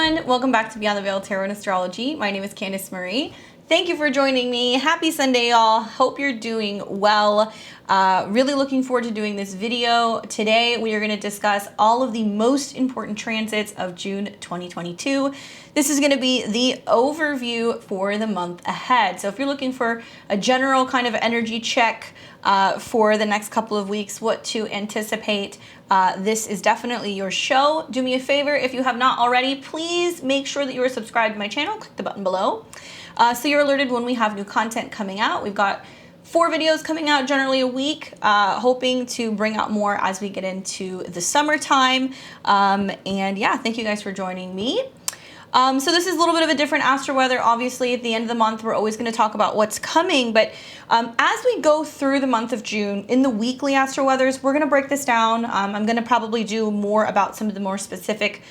everyone, welcome back to Beyond the Veil Tarot and Astrology. My name is Candice Marie. Thank you for joining me. Happy Sunday, y'all. Hope you're doing well. Really looking forward to doing this video. Today, we are going to discuss all of the most important transits of June 2022. This is going to be the overview for the month ahead. So if you're looking for a general kind of energy check for the next couple of weeks, what to anticipate, this is definitely your show. Do me a favor, if you have not already, please make sure that you are subscribed to my channel. Click the button below so you're alerted when we have new content coming out. We've got 4 videos coming out generally a week, hoping to bring out more as we get into the summertime. And yeah, thank you guys for joining me. So this is a little bit of a different astro weather. Obviously, at the end of the month, we're always going to talk about what's coming. But as we go through the month of June, in the weekly astro weathers, we're going to break this down. I'm going to probably do more about some of the more specific,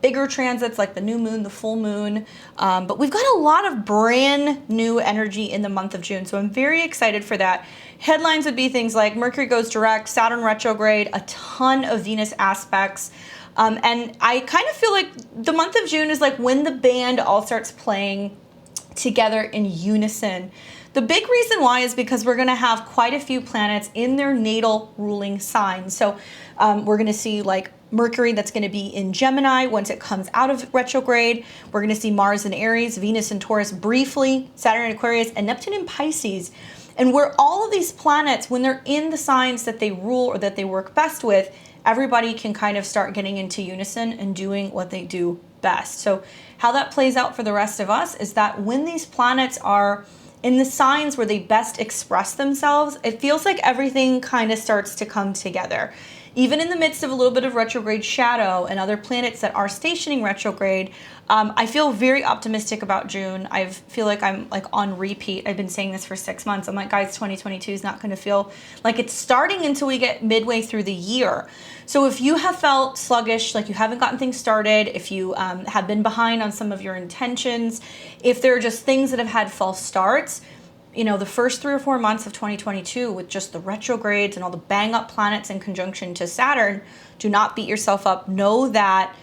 bigger transits like the new moon, the full moon. But we've got a lot of brand new energy in the month of June. So I'm very excited for that. Headlines would be things like Mercury goes direct, Saturn retrograde, a ton of Venus aspects. And I kind of feel like the month of June is like when the band all starts playing together in unison. The big reason why is because we're going to have quite a few planets in their natal ruling signs. So we're going to see like Mercury that's going to be in Gemini once it comes out of retrograde. We're going to see Mars in Aries, Venus in Taurus briefly, Saturn in Aquarius, and Neptune in Pisces. And where all of these planets, when they're in the signs that they rule or that they work best with, everybody can kind of start getting into unison and doing what they do best. So how that plays out for the rest of us is that when these planets are in the signs where they best express themselves, it feels like everything kind of starts to come together. Even in the midst of a little bit of retrograde shadow and other planets that are stationing retrograde, I feel very optimistic about June. I feel like I'm like on repeat. I've been saying this for 6 months. I'm like, guys, 2022 is not going to feel like it's starting until we get midway through the year. So if you have felt sluggish, like you haven't gotten things started, if you have been behind on some of your intentions, if there are just things that have had false starts, you know, the first 3 or 4 months of 2022 with just the retrogrades and all the bang up planets in conjunction to Saturn, do not beat yourself up. Know that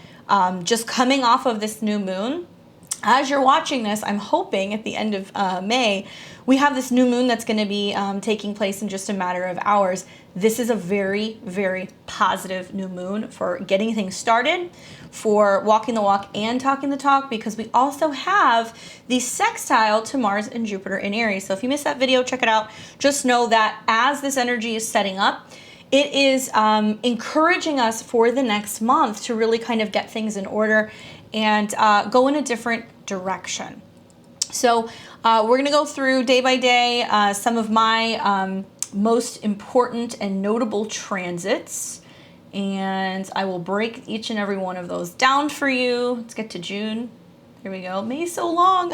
just coming off of this new moon, as you're watching this, I'm hoping at the end of May, we have this new moon that's going to be taking place in just a matter of hours. This is a very, very positive new moon for getting things started, for walking the walk and talking the talk, because we also have the sextile to Mars and Jupiter in Aries. So if you missed that video, check it out. Just know that as this energy is setting up, it is encouraging us for the next month to really kind of get things in order and go in a different direction. So we're going to go through day by day some of my most important and notable transits, and I will break each and every one of those down for you. Let's get to June. Here we go. May's so long.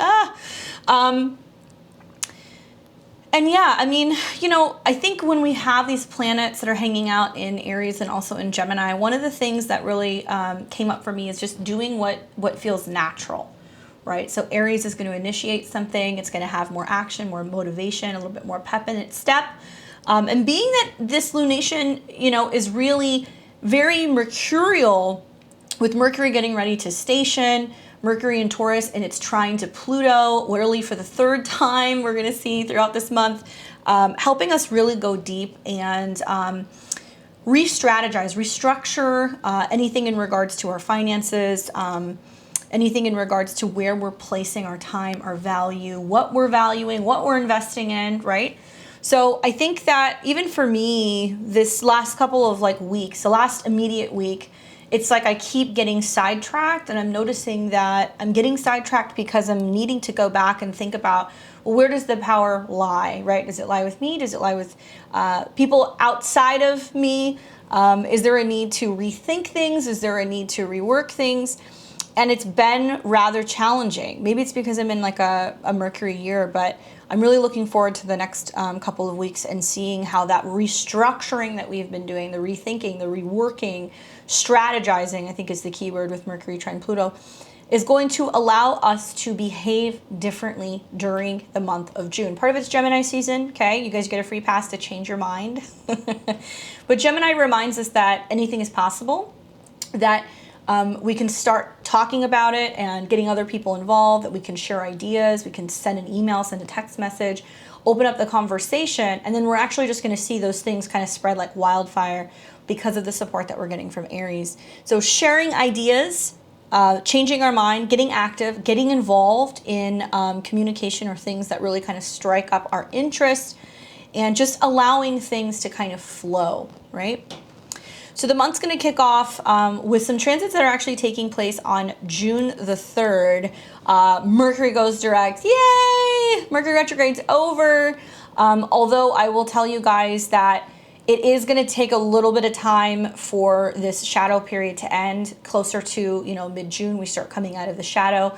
And yeah, I mean, you know, I think when we have these planets that are hanging out in Aries and also in Gemini, one of the things that really came up for me is just doing what feels natural, right? So Aries is going to initiate something. It's going to have more action, more motivation, a little bit more pep in its step. And being that this lunation, you know, is really very mercurial, with Mercury getting ready to station, Mercury in Taurus, and it's trine to Pluto, literally for the 3rd time we're going to see throughout this month, helping us really go deep and re-strategize, restructure anything in regards to our finances, anything in regards to where we're placing our time, our value, what we're valuing, what we're investing in, right? So I think that even for me, this last couple of like weeks, the last immediate week, it's like I keep getting sidetracked, and I'm noticing that I'm getting sidetracked because I'm needing to go back and think about, well, where does the power lie, right? Does it lie with me? Does it lie with people outside of me? Is there a need to rethink things? Is there a need to rework things? And it's been rather challenging. Maybe it's because I'm in like a Mercury year, but I'm really looking forward to the next couple of weeks and seeing how that restructuring that we've been doing, the rethinking, the reworking, strategizing, I think is the key word with Mercury trine Pluto, is going to allow us to behave differently during the month of June. Part of it's Gemini season, okay? You guys get a free pass to change your mind. But Gemini reminds us that anything is possible, that We can start talking about it and getting other people involved, that we can share ideas, we can send an email, send a text message, open up the conversation, and then we're actually just going to see those things kind of spread like wildfire because of the support that we're getting from Aries. So sharing ideas, changing our mind, getting active, getting involved in communication or things that really kind of strike up our interest, and just allowing things to kind of flow, right? So the month's going to kick off with some transits that are actually taking place on June the 3rd. Mercury goes direct. Yay! Mercury retrograde's over. Although I will tell you guys that it is going to take a little bit of time for this shadow period to end. Closer to, mid-June, we start coming out of the shadow.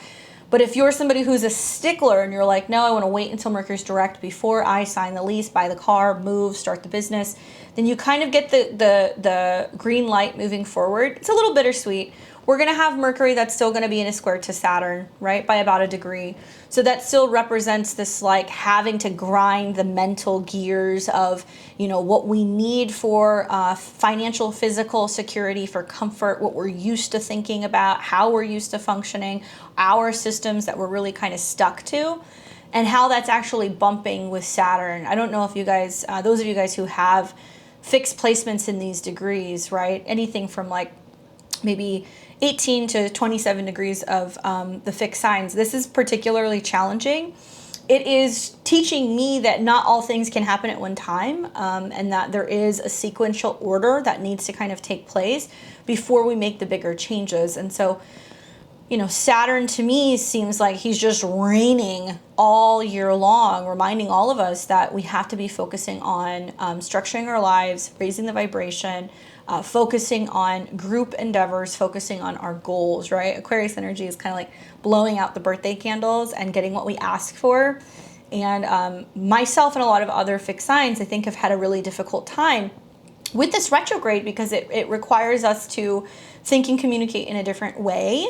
But if you're somebody who's a stickler and you're like, no, I want to wait until Mercury's direct before I sign the lease, buy the car, move, start the business, then you kind of get the green light moving forward. It's a little bittersweet. We're going to have Mercury that's still going to be in a square to Saturn, right, by about a degree. So that still represents this like having to grind the mental gears of, what we need for financial, physical security, for comfort, what we're used to thinking about, how we're used to functioning, our systems that we're really kind of stuck to, and how that's actually bumping with Saturn. I don't know if you guys, those of you guys who have fixed placements in these degrees, right, anything from like maybe 18 to 27 degrees of the fixed signs. This is particularly challenging. It is teaching me that not all things can happen at one time, and that there is a sequential order that needs to kind of take place before we make the bigger changes. And so, Saturn to me seems like he's just reigning all year long, reminding all of us that we have to be focusing on structuring our lives, raising the vibration, focusing on group endeavors, focusing on our goals, right? Aquarius energy is kind of like blowing out the birthday candles and getting what we ask for. And myself and a lot of other fixed signs, I think, have had a really difficult time with this retrograde because it requires us to think and communicate in a different way.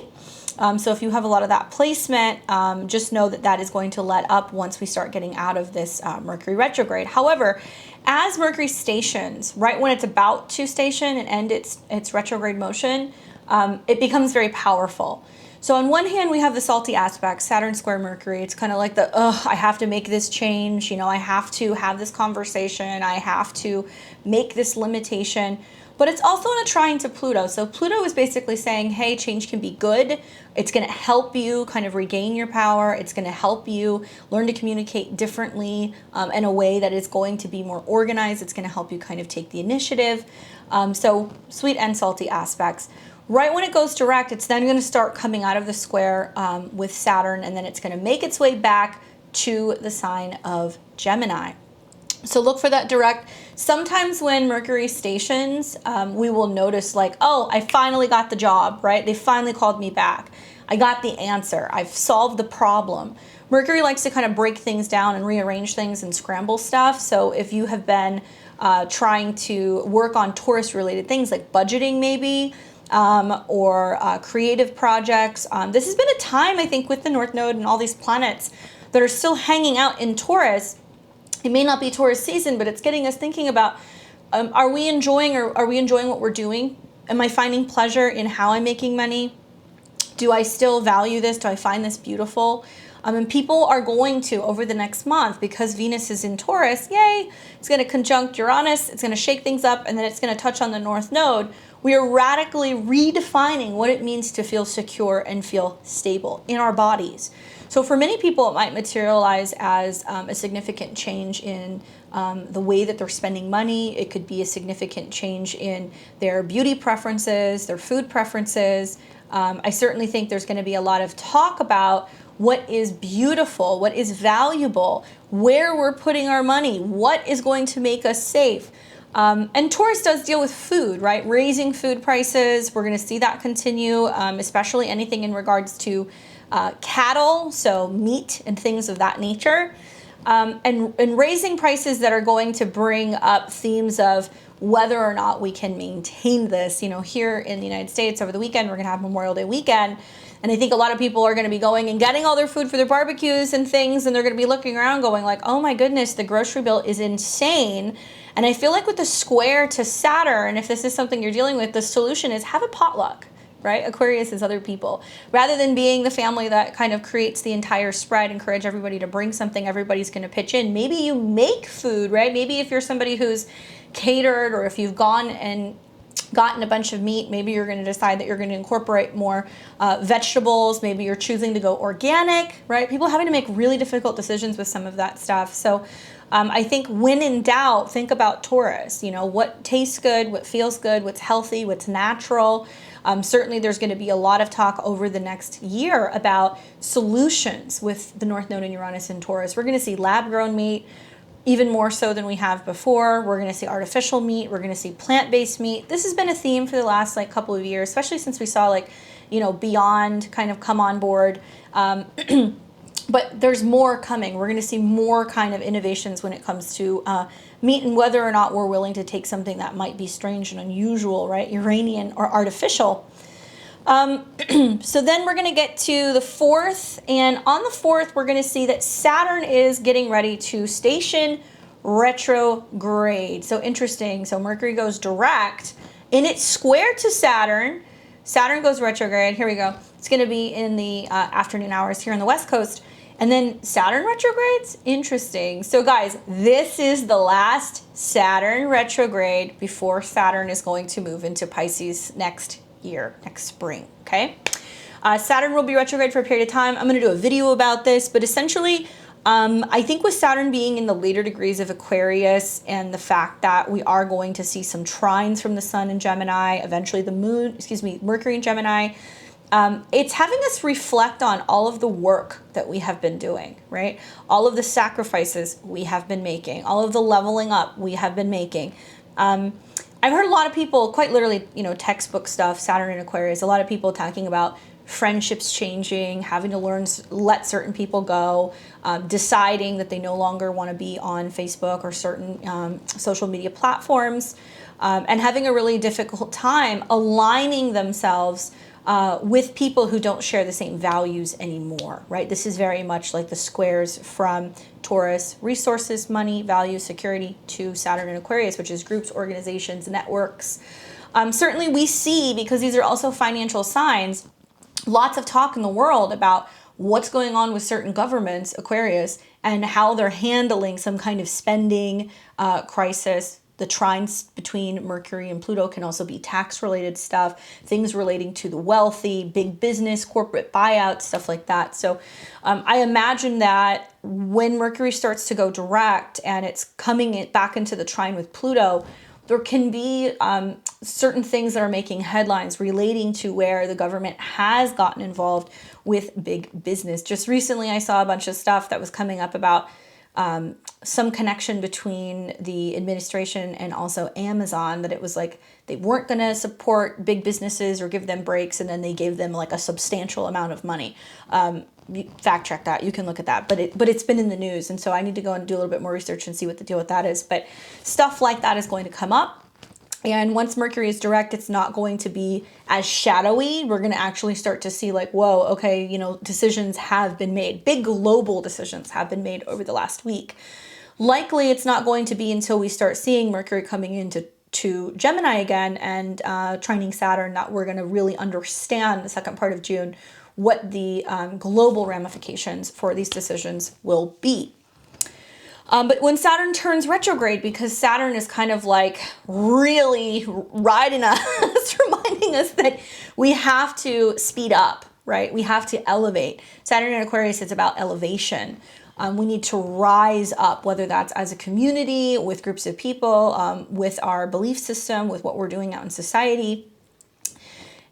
So if you have a lot of that placement, just know that that is going to let up once we start getting out of this Mercury retrograde. However, as Mercury stations, right when it's about to station and end its retrograde motion, it becomes very powerful. So on one hand, we have the salty aspect, Saturn square Mercury. It's kind of like I have to make this change. I have to have this conversation. I have to make this limitation. But it's also in a trine to Pluto. So Pluto is basically saying, hey, change can be good. It's going to help you kind of regain your power. It's going to help you learn to communicate differently in a way that is going to be more organized. It's going to help you kind of take the initiative. So sweet and salty aspects. Right when it goes direct, it's then going to start coming out of the square with Saturn, and then it's going to make its way back to the sign of Gemini. So look for that direct. Sometimes when Mercury stations, we will notice like, oh, I finally got the job, right? They finally called me back. I got the answer. I've solved the problem. Mercury likes to kind of break things down and rearrange things and scramble stuff. So if you have been trying to work on Taurus related things like budgeting maybe, or creative projects, this has been a time, I think, with the North Node and all these planets that are still hanging out in Taurus. It may not be Taurus season, but it's getting us thinking about, are we enjoying what we're doing? Am I finding pleasure in how I'm making money? Do I still value this? Do I find this beautiful? And people are going to, over the next month, because Venus is in Taurus, yay, it's going to conjunct Uranus, it's going to shake things up, and then it's going to touch on the North Node. We are radically redefining what it means to feel secure and feel stable in our bodies. So for many people, it might materialize as a significant change in the way that they're spending money. It could be a significant change in their beauty preferences, their food preferences. I certainly think there's going to be a lot of talk about what is beautiful, what is valuable, where we're putting our money, what is going to make us safe. And Taurus does deal with food, right? Raising food prices. We're going to see that continue, especially anything in regards to cattle, so meat and things of that nature. And raising prices that are going to bring up themes of whether or not we can maintain this. Here in the United States over the weekend, we're going to have Memorial Day weekend. And I think a lot of people are going to be going and getting all their food for their barbecues and things. And they're going to be looking around going like, oh my goodness, the grocery bill is insane. And I feel like with the square to Saturn, if this is something you're dealing with, the solution is have a potluck. right? Aquarius is other people. Rather than being the family that kind of creates the entire spread, encourage everybody to bring something, everybody's going to pitch in. Maybe you make food, right? Maybe if you're somebody who's catered, or if you've gone and gotten a bunch of meat, maybe you're going to decide that you're going to incorporate more vegetables. Maybe you're choosing to go organic, right? People are having to make really difficult decisions with some of that stuff. So I think when in doubt, think about Taurus. You know, what tastes good, what feels good, what's healthy, what's natural. Certainly there's going to be a lot of talk over the next year about solutions with the North Node in Uranus and Taurus. We're going to see lab-grown meat, even more so than we have before. We're going to see artificial meat. We're going to see plant-based meat. This has been a theme for the last like couple of years, especially since we saw like, you know, Beyond kind of come on board. But there's more coming. We're going to see more kind of innovations when it comes to meat, and whether or not we're willing to take something that might be strange and unusual, right? Uranian or artificial. So then we're going to get to the 4th, and on the 4th, we're going to see that Saturn is getting ready to station retrograde. So interesting. So Mercury goes direct, and it's square to Saturn. Saturn goes retrograde. Here we go. It's going to be in the afternoon hours here on the West Coast. And then Saturn retrogrades? Interesting. So guys, this is the last Saturn retrograde before Saturn is going to move into Pisces next year, next spring, okay? Saturn will be retrograde for a period of time. I'm going to do a video about this, but essentially, I think with Saturn being in the later degrees of Aquarius, and the fact that we are going to see some trines from the Sun in Gemini, eventually the Moon, Mercury in Gemini, it's having us reflect on all of the work that we have been doing, right? All of the sacrifices we have been making, all of the leveling up we have been making. I've heard a lot of people, quite literally, you know, textbook stuff, Saturn and Aquarius, a lot of people talking about friendships changing, having to learn, let certain people go, deciding that they no longer want to be on Facebook or certain social media platforms, and having a really difficult time aligning themselves with people who don't share the same values anymore, right? This is very much like the squares from Taurus, resources, money, values, security, to Saturn and Aquarius, which is groups, organizations, networks. Certainly we see, because these are also financial signs, lots of talk in the world about what's going on with certain governments, Aquarius, and how they're handling some kind of spending crisis. The trines between Mercury and Pluto can also be tax-related stuff, things relating to the wealthy, big business, corporate buyouts, stuff like that. So I imagine that when Mercury starts to go direct and it's coming back into the trine with Pluto, there can be certain things that are making headlines relating to where the government has gotten involved with big business. Just recently, I saw a bunch of stuff that was coming up about some connection between the administration and also Amazon, that it was like they weren't going to support big businesses or give them breaks, and then they gave them like a substantial amount of money. Fact check that, you can look at that, but it's been in the news, and so I need to go and do a little bit more research and see what the deal with that is. But stuff like that is going to come up. And once Mercury is direct, it's not going to be as shadowy. We're going to actually start to see like, whoa, okay, you know, decisions have been made. Big global decisions have been made over the last week. Likely it's not going to be until we start seeing Mercury coming into Gemini again and trining Saturn that we're going to really understand the second part of June what the global ramifications for these decisions will be. But when Saturn turns retrograde, because Saturn is kind of like really riding us, reminding us that we have to speed up, right? We have to elevate. Saturn in Aquarius is about elevation. We need to rise up, whether that's as a community, with groups of people, with our belief system, with what we're doing out in society.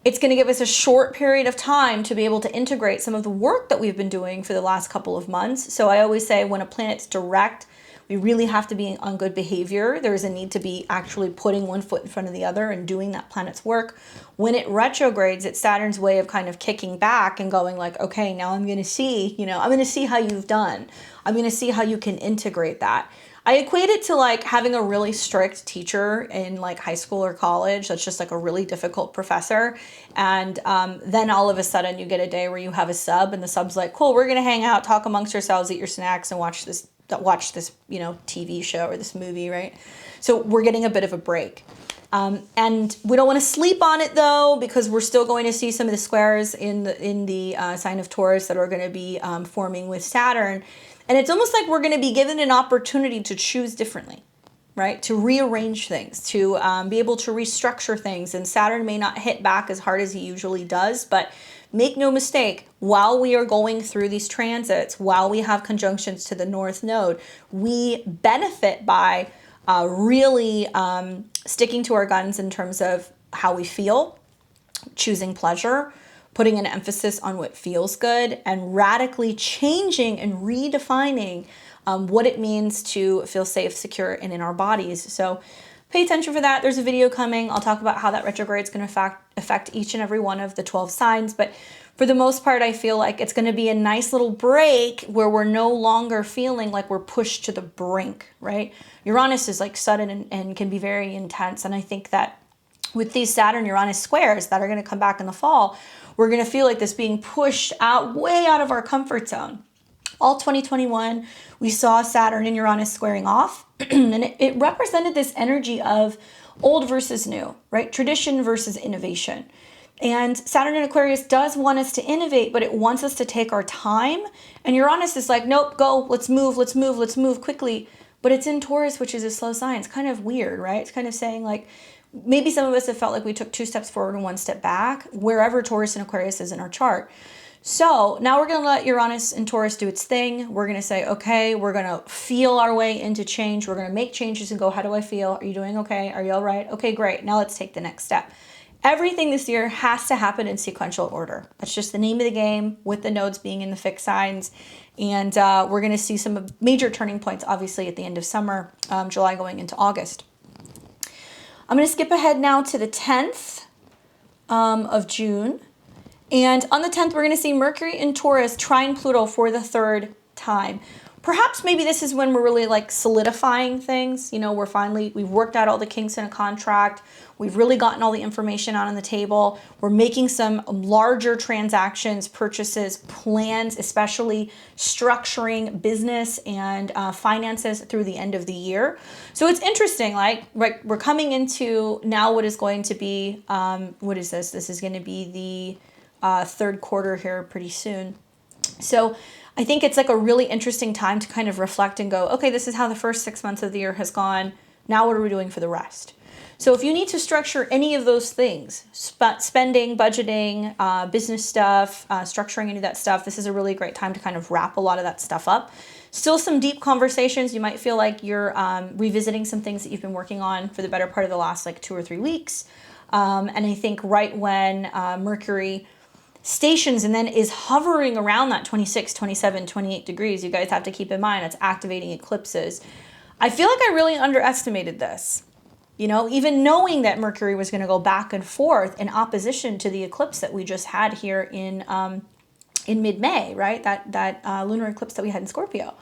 It's going to give us a short period of time to be able to integrate some of the work that we've been doing for the last couple of months. So I always say when a planet's direct, we really have to be on good behavior. There's a need to be actually putting one foot in front of the other and doing that planet's work. When it retrogrades, it's Saturn's way of kind of kicking back and going like, okay, now I'm going to see, I'm going to see how you've done. I'm going to see how you can integrate that. I equate it to like having a really strict teacher in like high school or college that's just like a really difficult professor. And then all of a sudden you get a day where you have a sub, and the sub's like, cool, we're going to hang out, talk amongst ourselves, eat your snacks, and watch this TV show or this movie, right? So we're getting a bit of a break. And we don't want to sleep on it though, because we're still going to see some of the squares in the sign of Taurus that are going to be forming with Saturn. And it's almost like we're going to be given an opportunity to choose differently, right? To rearrange things, to be able to restructure things. And Saturn may not hit back as hard as he usually does, but make no mistake, while we are going through these transits, while we have conjunctions to the North Node, we benefit by really sticking to our guns in terms of how we feel, choosing pleasure, putting an emphasis on what feels good, and radically changing and redefining what it means to feel safe, secure, and in our bodies. So pay attention for that. There's a video coming. I'll talk about how that retrograde is going to affect each and every one of the 12 signs. But for the most part, I feel like it's going to be a nice little break where we're no longer feeling like we're pushed to the brink, right? Uranus is like sudden and can be very intense. And I think that with these Saturn-Uranus squares that are going to come back in the fall, we're going to feel like this being pushed out, way out of our comfort zone. All 2021, we saw Saturn and Uranus squaring off, and it represented this energy of old versus new, right? Tradition versus innovation. And Saturn in Aquarius does want us to innovate, but it wants us to take our time. And Uranus is like, nope, go, let's move quickly. But it's in Taurus, which is a slow sign. It's kind of weird, right? It's kind of saying like, maybe some of us have felt like we took 2 steps forward and 1 step back, wherever Taurus and Aquarius is in our chart. So now we're going to let Uranus and Taurus do its thing. We're going to say, okay, we're going to feel our way into change. We're going to make changes and go, how do I feel? Are you doing okay? Are you all right? Okay, great. Now let's take the next step. Everything this year has to happen in sequential order. That's just the name of the game, with the nodes being in the fixed signs. And we're going to see some major turning points, obviously, at the end of summer, July going into August. I'm going to skip ahead now to the 10th of June. And on the 10th, we're going to see Mercury in Taurus trine Pluto for the 3rd time. Perhaps maybe this is when we're really like solidifying things. You know, we've worked out all the kinks in a contract. We've really gotten all the information out on the table. We're making some larger transactions, purchases, plans, especially structuring business and finances through the end of the year. So it's interesting, like we're coming into now what is going to be, what is this? This is going to be the 3rd quarter here pretty soon. So I think it's like a really interesting time to kind of reflect and go, okay, this is how the first 6 months of the year has gone. Now what are we doing for the rest? So if you need to structure any of those things, spending, budgeting, business stuff, structuring any of that stuff, this is a really great time to kind of wrap a lot of that stuff up. Still some deep conversations. You might feel like you're revisiting some things that you've been working on for the better part of the last like 2 or 3 weeks. And I think right when Mercury stations and then is hovering around that 26, 27, 28 degrees, you guys have to keep in mind it's activating eclipses. I feel like I really underestimated this. You know, even knowing that Mercury was going to go back and forth in opposition to the eclipse that we just had here in mid-May, right? That lunar eclipse that we had in Scorpio.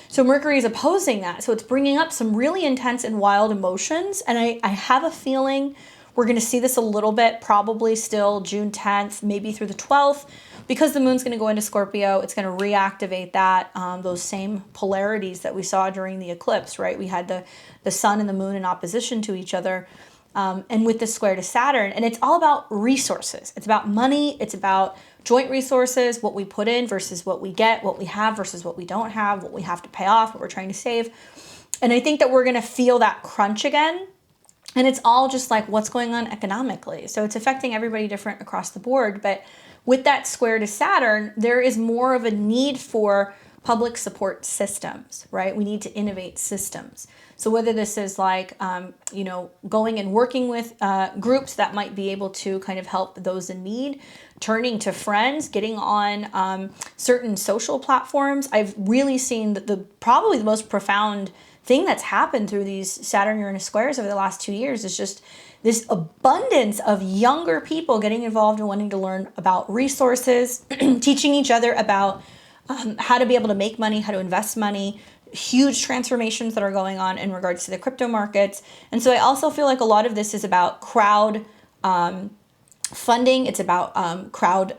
So Mercury is opposing that. So it's bringing up some really intense and wild emotions. And I have a feeling we're going to see this a little bit, probably still June 10th, maybe through the 12th, because the moon's going to go into Scorpio. It's going to reactivate that, those same polarities that we saw during the eclipse, right? We had the sun and the moon in opposition to each other, and with this square to Saturn. And it's all about resources. It's about money. It's about joint resources, what we put in versus what we get, what we have versus what we don't have, what we have to pay off, what we're trying to save. And I think that we're going to feel that crunch again. And it's all just like what's going on economically. So it's affecting everybody different across the board. But with that square to Saturn, there is more of a need for public support systems, right? We need to innovate systems. So whether this is like, you know, going and working with groups that might be able to kind of help those in need, turning to friends, getting on certain social platforms. I've really seen probably the most profound thing that's happened through these Saturn-Uranus squares over the last 2 years is just this abundance of younger people getting involved and wanting to learn about resources, teaching each other about how to be able to make money, how to invest money, huge transformations that are going on in regards to the crypto markets. And so I also feel like a lot of this is about crowd funding. It's about crowd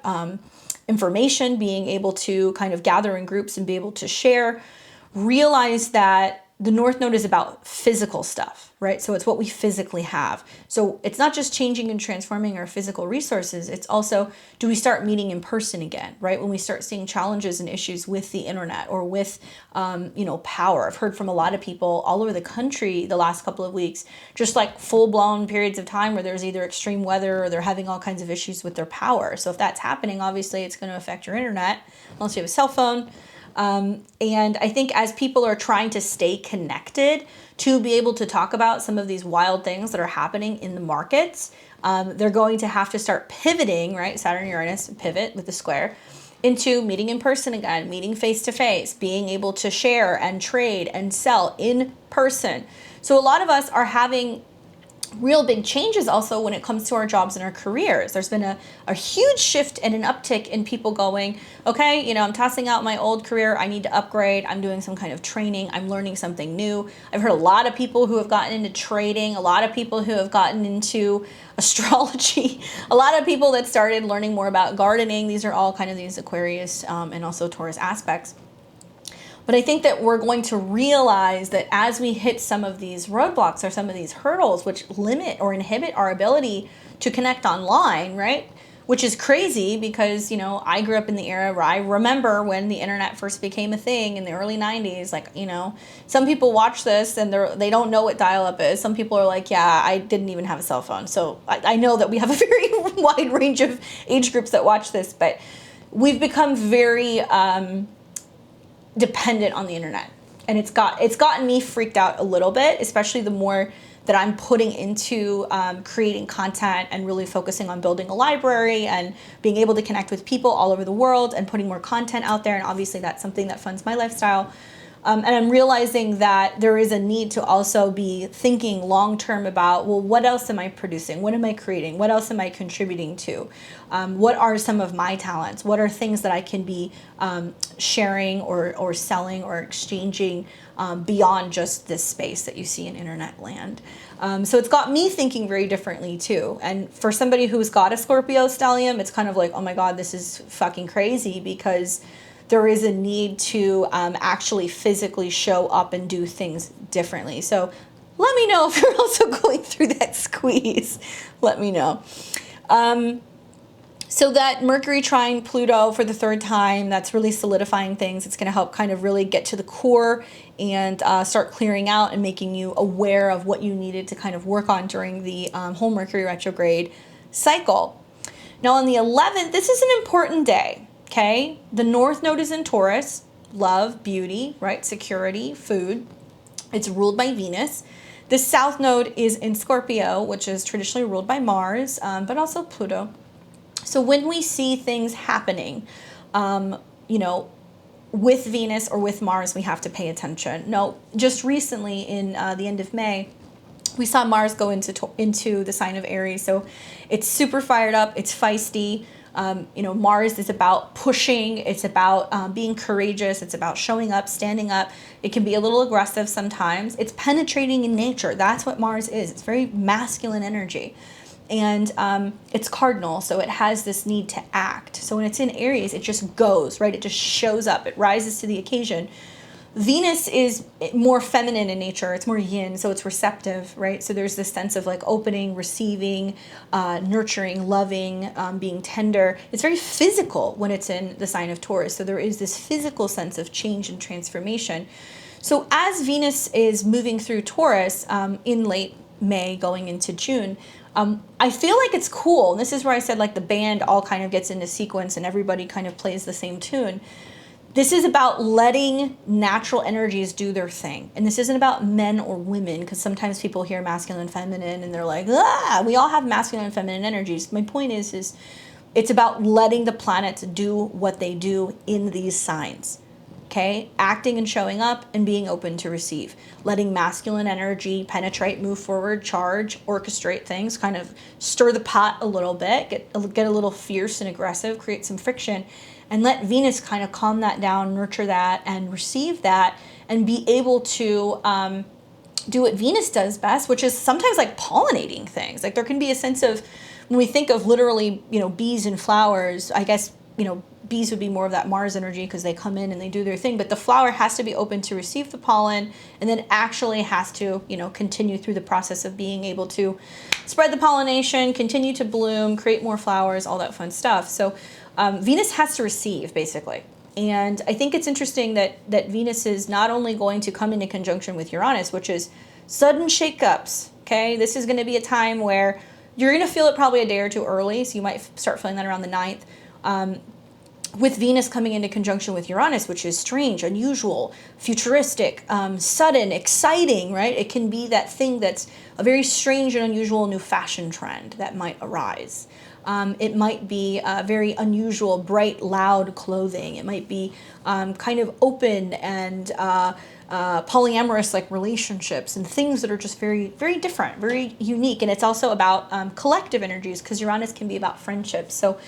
information, being able to kind of gather in groups and be able to share. Realize that the North Node is about physical stuff, right? So it's what we physically have. So it's not just changing and transforming our physical resources. It's also, do we start meeting in person again, right? When we start seeing challenges and issues with the internet or with, power. I've heard from a lot of people all over the country the last couple of weeks, just like full-blown periods of time where there's either extreme weather or they're having all kinds of issues with their power. So if that's happening, obviously it's going to affect your internet, unless you have a cell phone. And I think as people are trying to stay connected to be able to talk about some of these wild things that are happening in the markets, they're going to have to start pivoting, right? Saturn, Uranus, pivot with the square, into meeting in person again, meeting face to face, being able to share and trade and sell in person. So a lot of us are having real big changes also when it comes to our jobs and our careers. There's been a huge shift and an uptick in people going, okay, I'm tossing out my old career. I need to upgrade. I'm doing some kind of training. I'm learning something new. I've heard a lot of people who have gotten into trading, a lot of people who have gotten into astrology, a lot of people that started learning more about gardening. These are all kind of these Aquarius and also Taurus aspects. But I think that we're going to realize that as we hit some of these roadblocks or some of these hurdles, which limit or inhibit our ability to connect online, right? Which is crazy because, I grew up in the era where I remember when the internet first became a thing in the early 90s. Like, some people watch this and they don't know what dial-up is. Some people are like, yeah, I didn't even have a cell phone. So I know that we have a very wide range of age groups that watch this, but we've become very dependent on the internet, and it's gotten me freaked out a little bit, especially the more that I'm putting into creating content and really focusing on building a library and being able to connect with people all over the world and putting more content out there. And obviously that's something that funds my lifestyle. And I'm realizing that there is a need to also be thinking long-term about, well, what else am I producing? What am I creating? What else am I contributing to? What are some of my talents? What are things that I can be sharing or selling or exchanging beyond just this space that you see in internet land? So it's got me thinking very differently too. And for somebody who's got a Scorpio stellium, it's kind of like, oh my God, this is fucking crazy, because there is a need to actually physically show up and do things differently. So let me know if you're also going through that squeeze. Let me know. So that Mercury trine Pluto for the third time, that's really solidifying things. It's going to help kind of really get to the core and start clearing out and making you aware of what you needed to kind of work on during the whole Mercury retrograde cycle. Now on the 11th, this is an important day. Okay, the North Node is in Taurus, love, beauty, right? Security, food. It's ruled by Venus. The South Node is in Scorpio, which is traditionally ruled by Mars, but also Pluto. So when we see things happening, with Venus or with Mars, we have to pay attention. Now, just recently in the end of May, we saw Mars go into the sign of Aries. So it's super fired up. It's feisty. Mars is about pushing. It's about being courageous. It's about showing up, standing up. It can be a little aggressive sometimes. It's penetrating in nature. That's what Mars is. It's very masculine energy. And it's cardinal, so it has this need to act. So when it's in Aries, it just goes, right? It just shows up. It rises to the occasion. Venus is more feminine in nature. It's more yin, so it's receptive, right? So there's this sense of like opening, receiving, nurturing, loving, being tender. It's very physical when it's in the sign of Taurus. So there is this physical sense of change and transformation. So as Venus is moving through Taurus in late May going into June, I feel like it's cool. And this is where I said like the band all kind of gets into sequence and everybody kind of plays the same tune. This is about letting natural energies do their thing. And this isn't about men or women, because sometimes people hear masculine and feminine and they're like, we all have masculine and feminine energies. My point is it's about letting the planets do what they do in these signs. Okay? Acting and showing up and being open to receive. Letting masculine energy penetrate, move forward, charge, orchestrate things, kind of stir the pot a little bit, get a little fierce and aggressive, create some friction. And let Venus kind of calm that down, nurture that, and receive that, and be able to do what Venus does best, which is sometimes like pollinating things. Like there can be a sense of, when we think of literally, bees and flowers, I guess, bees would be more of that Mars energy because they come in and they do their thing, but the flower has to be open to receive the pollen and then actually has to, you know, continue through the process of being able to spread the pollination, continue to bloom, create more flowers, all that fun stuff. So Venus has to receive, basically. And I think it's interesting that Venus is not only going to come into conjunction with Uranus, which is sudden shakeups, okay? This is going to be a time where you're going to feel it probably a day or two early, so you might start feeling that around the 9th. With Venus coming into conjunction with Uranus, which is strange, unusual, futuristic, sudden, exciting, right? It can be that thing that's a very strange and unusual new fashion trend that might arise. It might be very unusual, bright, loud clothing. It might be kind of open and polyamorous like relationships and things that are just very, very different, very unique. And it's also about collective energies because Uranus can be about friendships. So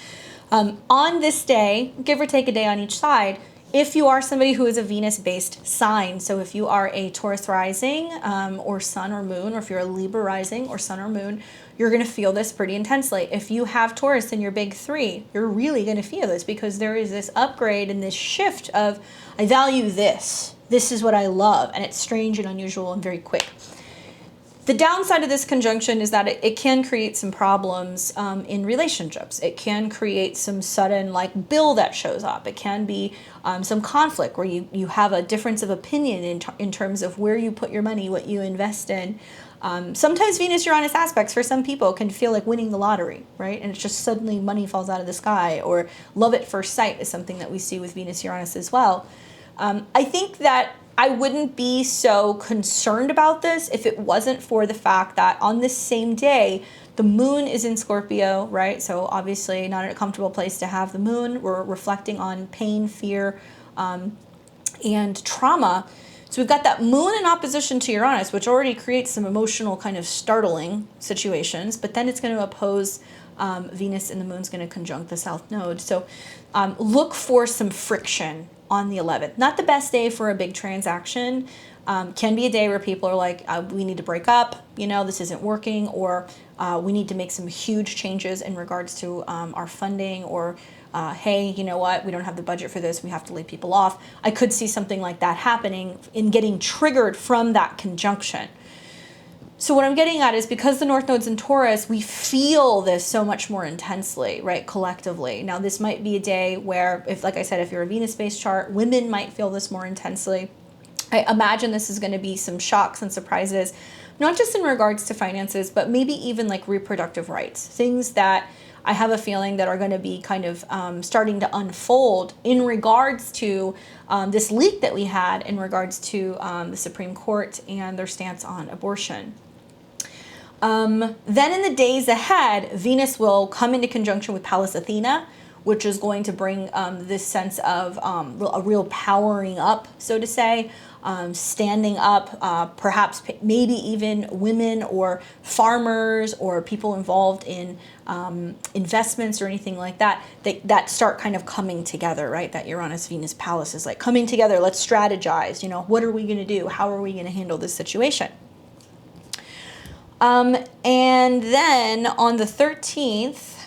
on this day, give or take a day on each side, if you are somebody who is a Venus-based sign, so if you are a Taurus rising or sun or moon, or if you're a Libra rising or sun or moon, you're going to feel this pretty intensely. If you have Taurus in your big three, you're really going to feel this because there is this upgrade and this shift of, I value this. This is what I love. And it's strange and unusual and very quick. The downside of this conjunction is that it can create some problems in relationships. It can create some sudden like bill that shows up. It can be some conflict where you have a difference of opinion in terms of where you put your money, what you invest in. Sometimes Venus-Uranus aspects for some people can feel like winning the lottery, right? And it's just suddenly money falls out of the sky, or love at first sight is something that we see with Venus-Uranus as well. I think that I wouldn't be so concerned about this if it wasn't for the fact that on this same day, the moon is in Scorpio, right? So obviously not a comfortable place to have the moon. We're reflecting on pain, fear, and trauma. So we've got that moon in opposition to Uranus, which already creates some emotional kind of startling situations, but then it's going to oppose Venus, and the moon's going to conjunct the south node. So look for some friction on the 11th. Not the best day for a big transaction. Can be a day where people are like, we need to break up, you know, this isn't working, or we need to make some huge changes in regards to our funding, or hey, you know what, we don't have the budget for this, we have to lay people off. I could see something like that happening in getting triggered from that conjunction. So what I'm getting at is because the North Node's in Taurus, we feel this so much more intensely, right, collectively. Now, this might be a day where, if, like I said, if you're a Venus-based chart, women might feel this more intensely. I imagine this is going to be some shocks and surprises, not just in regards to finances, but maybe even like reproductive rights, things that I have a feeling that are going to be kind of starting to unfold in regards to this leak that we had in regards to the Supreme Court and their stance on abortion. Then in the days ahead, Venus will come into conjunction with Pallas Athena, which is going to bring this sense of a real powering up, so to say, standing up, perhaps maybe even women or farmers or people involved in investments or anything like that, that start kind of coming together, right? That Uranus-Venus Pallas is like coming together. Let's strategize. You know, what are we going to do? How are we going to handle this situation? And then on the 13th,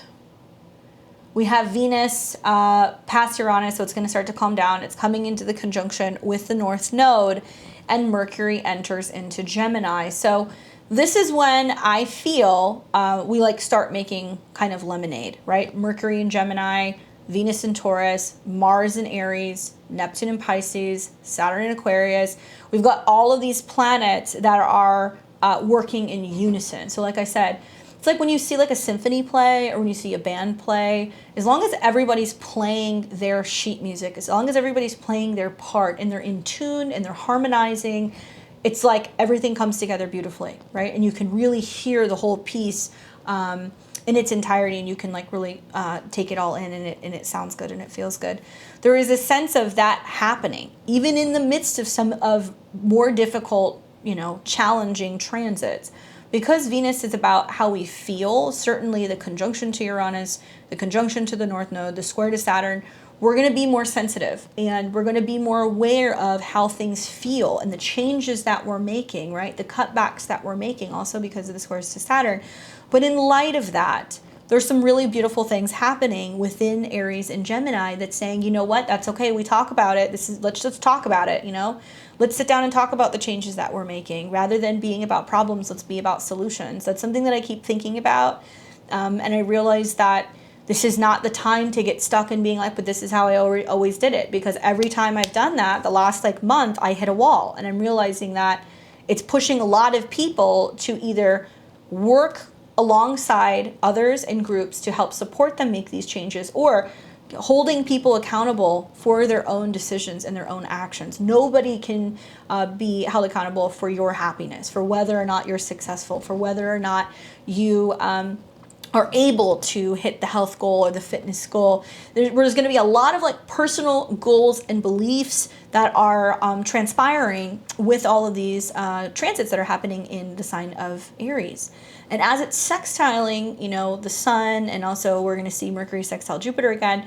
we have Venus past Uranus, so it's going to start to calm down. It's coming into the conjunction with the North Node, and Mercury enters into Gemini. So this is when I feel we like start making kind of lemonade, right? Mercury in Gemini, Venus in Taurus, Mars in Aries, Neptune in Pisces, Saturn in Aquarius. We've got all of these planets that are working in unison. So like I said, it's like when you see like a symphony play or when you see a band play, as long as everybody's playing their sheet music, as long as everybody's playing their part and they're in tune and they're harmonizing, it's like everything comes together beautifully, right? And you can really hear the whole piece in its entirety, and you can like really take it all in, and it sounds good and it feels good. There is a sense of that happening, even in the midst of some of more difficult, you know, challenging transits. Because Venus is about how we feel, certainly the conjunction to Uranus, the conjunction to the North Node, the square to Saturn, we're going to be more sensitive and we're going to be more aware of how things feel and the changes that we're making, right? The cutbacks that we're making also because of the squares to Saturn. But in light of that, there's some really beautiful things happening within Aries and Gemini that's saying, you know what, that's okay, we talk about it. Let's just talk about it, you know? Let's sit down and talk about the changes that we're making. Rather than being about problems, let's be about solutions. That's something that I keep thinking about. And I realize that this is not the time to get stuck in being like, but this is how I always did it. Because every time I've done that, the last like month, I hit a wall. And I'm realizing that it's pushing a lot of people to either work alongside others and groups to help support them make these changes, or holding people accountable for their own decisions and their own actions. Nobody can be held accountable for your happiness, for whether or not you're successful, for whether or not you are able to hit the health goal or the fitness goal. There's going to be a lot of like personal goals and beliefs that are transpiring with all of these transits that are happening in the sign of Aries. And as it's sextiling, you know, the sun, and also we're going to see Mercury sextile Jupiter again,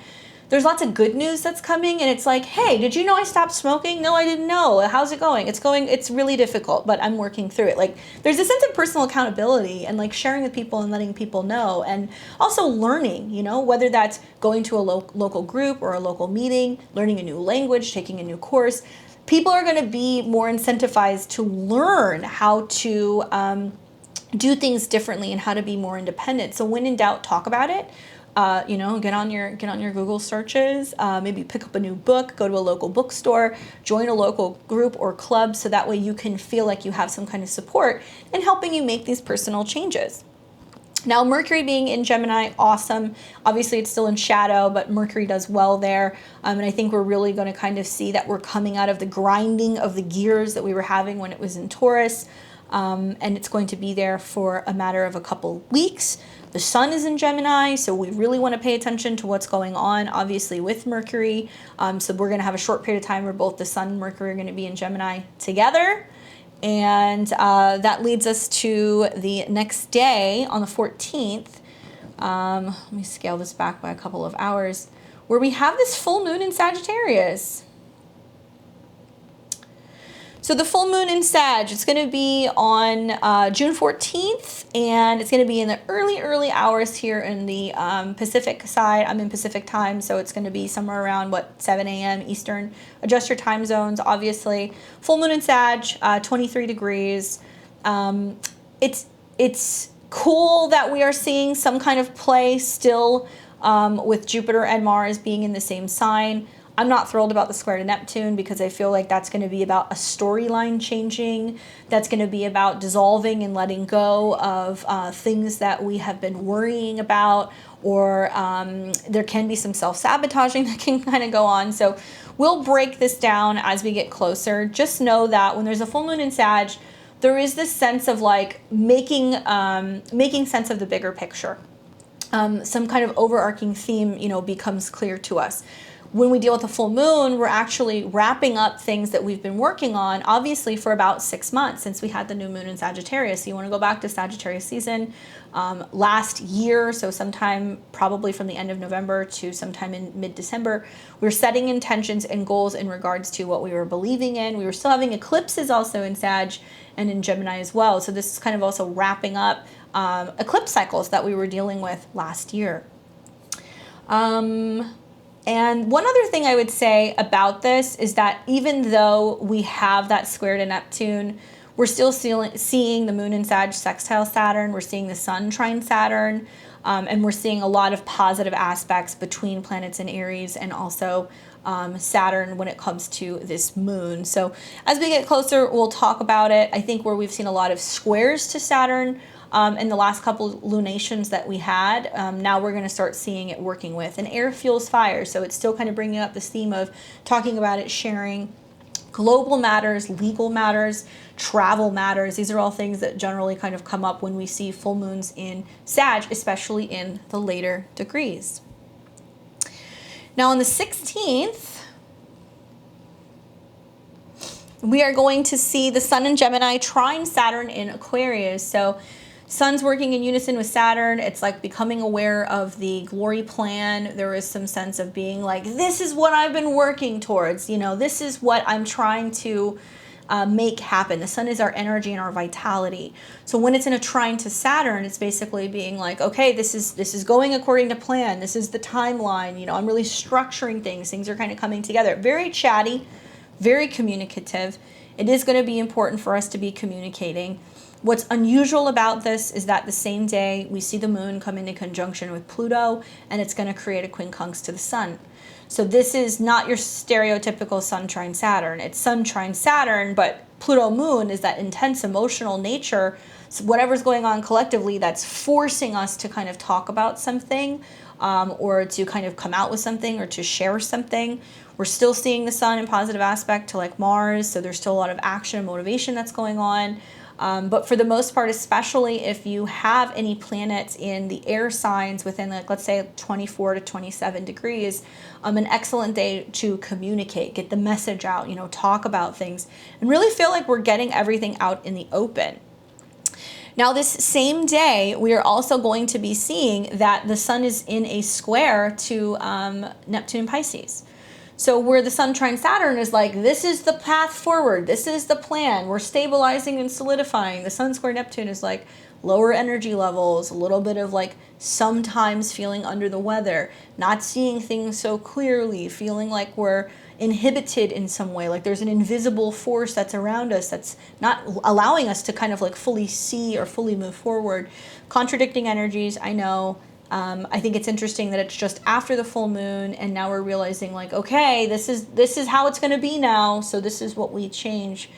there's lots of good news that's coming. And it's like, hey, did you know I stopped smoking? No, I didn't know. How's it going? It's really difficult, but I'm working through it. Like, there's a sense of personal accountability and like sharing with people and letting people know. And also learning, you know, whether that's going to a local group or a local meeting, learning a new language, taking a new course. People are going to be more incentivized to learn how to do things differently and how to be more independent. So when in doubt, talk about it. You know, get on your Google searches, maybe pick up a new book, go to a local bookstore, join a local group or club, so that way you can feel like you have some kind of support in helping you make these personal changes. Now, Mercury being in Gemini, awesome. Obviously, it's still in shadow, but Mercury does well there. And I think we're really going to kind of see that we're coming out of the grinding of the gears that we were having when it was in Taurus. And it's going to be there for a matter of a couple weeks. The sun is in Gemini, so we really want to pay attention to what's going on, obviously, with Mercury. So we're going to have a short period of time where both the sun and Mercury are going to be in Gemini together. And that leads us to the next day on the 14th. Let me scale this back by a couple of hours, where we have this full moon in Sagittarius. So the full moon in Sag, it's going to be on June 14th, and it's going to be in the early hours here in the Pacific side. I'm in Pacific time, so it's going to be somewhere around, 7 a.m. Eastern. Adjust your time zones, obviously. Full moon in Sag, 23 degrees. It's cool that we are seeing some kind of play still with Jupiter and Mars being in the same sign. I'm not thrilled about the square to Neptune, because I feel like that's going to be about a storyline changing. That's going to be about dissolving and letting go of things that we have been worrying about, or there can be some self-sabotaging that can kind of go on. So we'll break this down as we get closer. Just know that when there's a full moon in Sag, there is this sense of like making sense of the bigger picture. Some kind of overarching theme, you know, becomes clear to us. When we deal with the full moon, we're actually wrapping up things that we've been working on, obviously, for about 6 months since we had the new moon in Sagittarius. So you want to go back to Sagittarius season last year, so sometime probably from the end of November to sometime in mid-December. We're setting intentions and goals in regards to what we were believing in. We were still having eclipses also in Sag and in Gemini as well. So this is kind of also wrapping up eclipse cycles that we were dealing with last year. And one other thing I would say about this is that even though we have that square to Neptune, we're still seeing the moon in Sag sextile Saturn. We're seeing the sun trine Saturn. And we're seeing a lot of positive aspects between planets in Aries and also Saturn when it comes to this moon. So as we get closer, we'll talk about it. I think where we've seen a lot of squares to Saturn in the last couple lunations that we had, now we're going to start seeing it working with. And air fuels fire, so it's still kind of bringing up this theme of talking about it, sharing global matters, legal matters, travel matters. These are all things that generally kind of come up when we see full moons in Sag, especially in the later degrees. Now on the 16th, we are going to see the sun in Gemini trine Saturn in Aquarius. So sun's working in unison with Saturn. It's like becoming aware of the glory plan. There is some sense of being like, this is what I've been working towards. You know, this is what I'm trying to make happen. The sun is our energy and our vitality. So when it's in a trine to Saturn, it's basically being like, okay, this is going according to plan. This is the timeline. I'm really structuring things. Things are kind of coming together. Very chatty, very communicative. It is going to be important for us to be communicating. What's unusual about this is that the same day we see the moon come into conjunction with Pluto, and it's going to create a quincunx to the sun. So this is not your stereotypical sun trine Saturn. It's sun trine Saturn, but Pluto moon is that intense emotional nature. So whatever's going on collectively that's forcing us to kind of talk about something, or to kind of come out with something, or to share something. We're still seeing the sun in positive aspect to like Mars, so there's still a lot of action and motivation that's going on. But for the most part, especially if you have any planets in the air signs within, like, let's say 24 to 27 degrees, an excellent day to communicate, get the message out, talk about things, and really feel like we're getting everything out in the open. Now, this same day, we are also going to be seeing that the sun is in a square to Neptune and Pisces. So where the sun trine Saturn is like, this is the path forward. This is the plan. We're stabilizing and solidifying. The sun square Neptune is like lower energy levels, a little bit of like sometimes feeling under the weather, not seeing things so clearly, feeling like we're inhibited in some way, like there's an invisible force that's around us that's not allowing us to kind of like fully see or fully move forward. Contradicting energies, I know. I think it's interesting that it's just after the full moon, and now we're realizing like, okay, this is how it's going to be now. So this is what we change.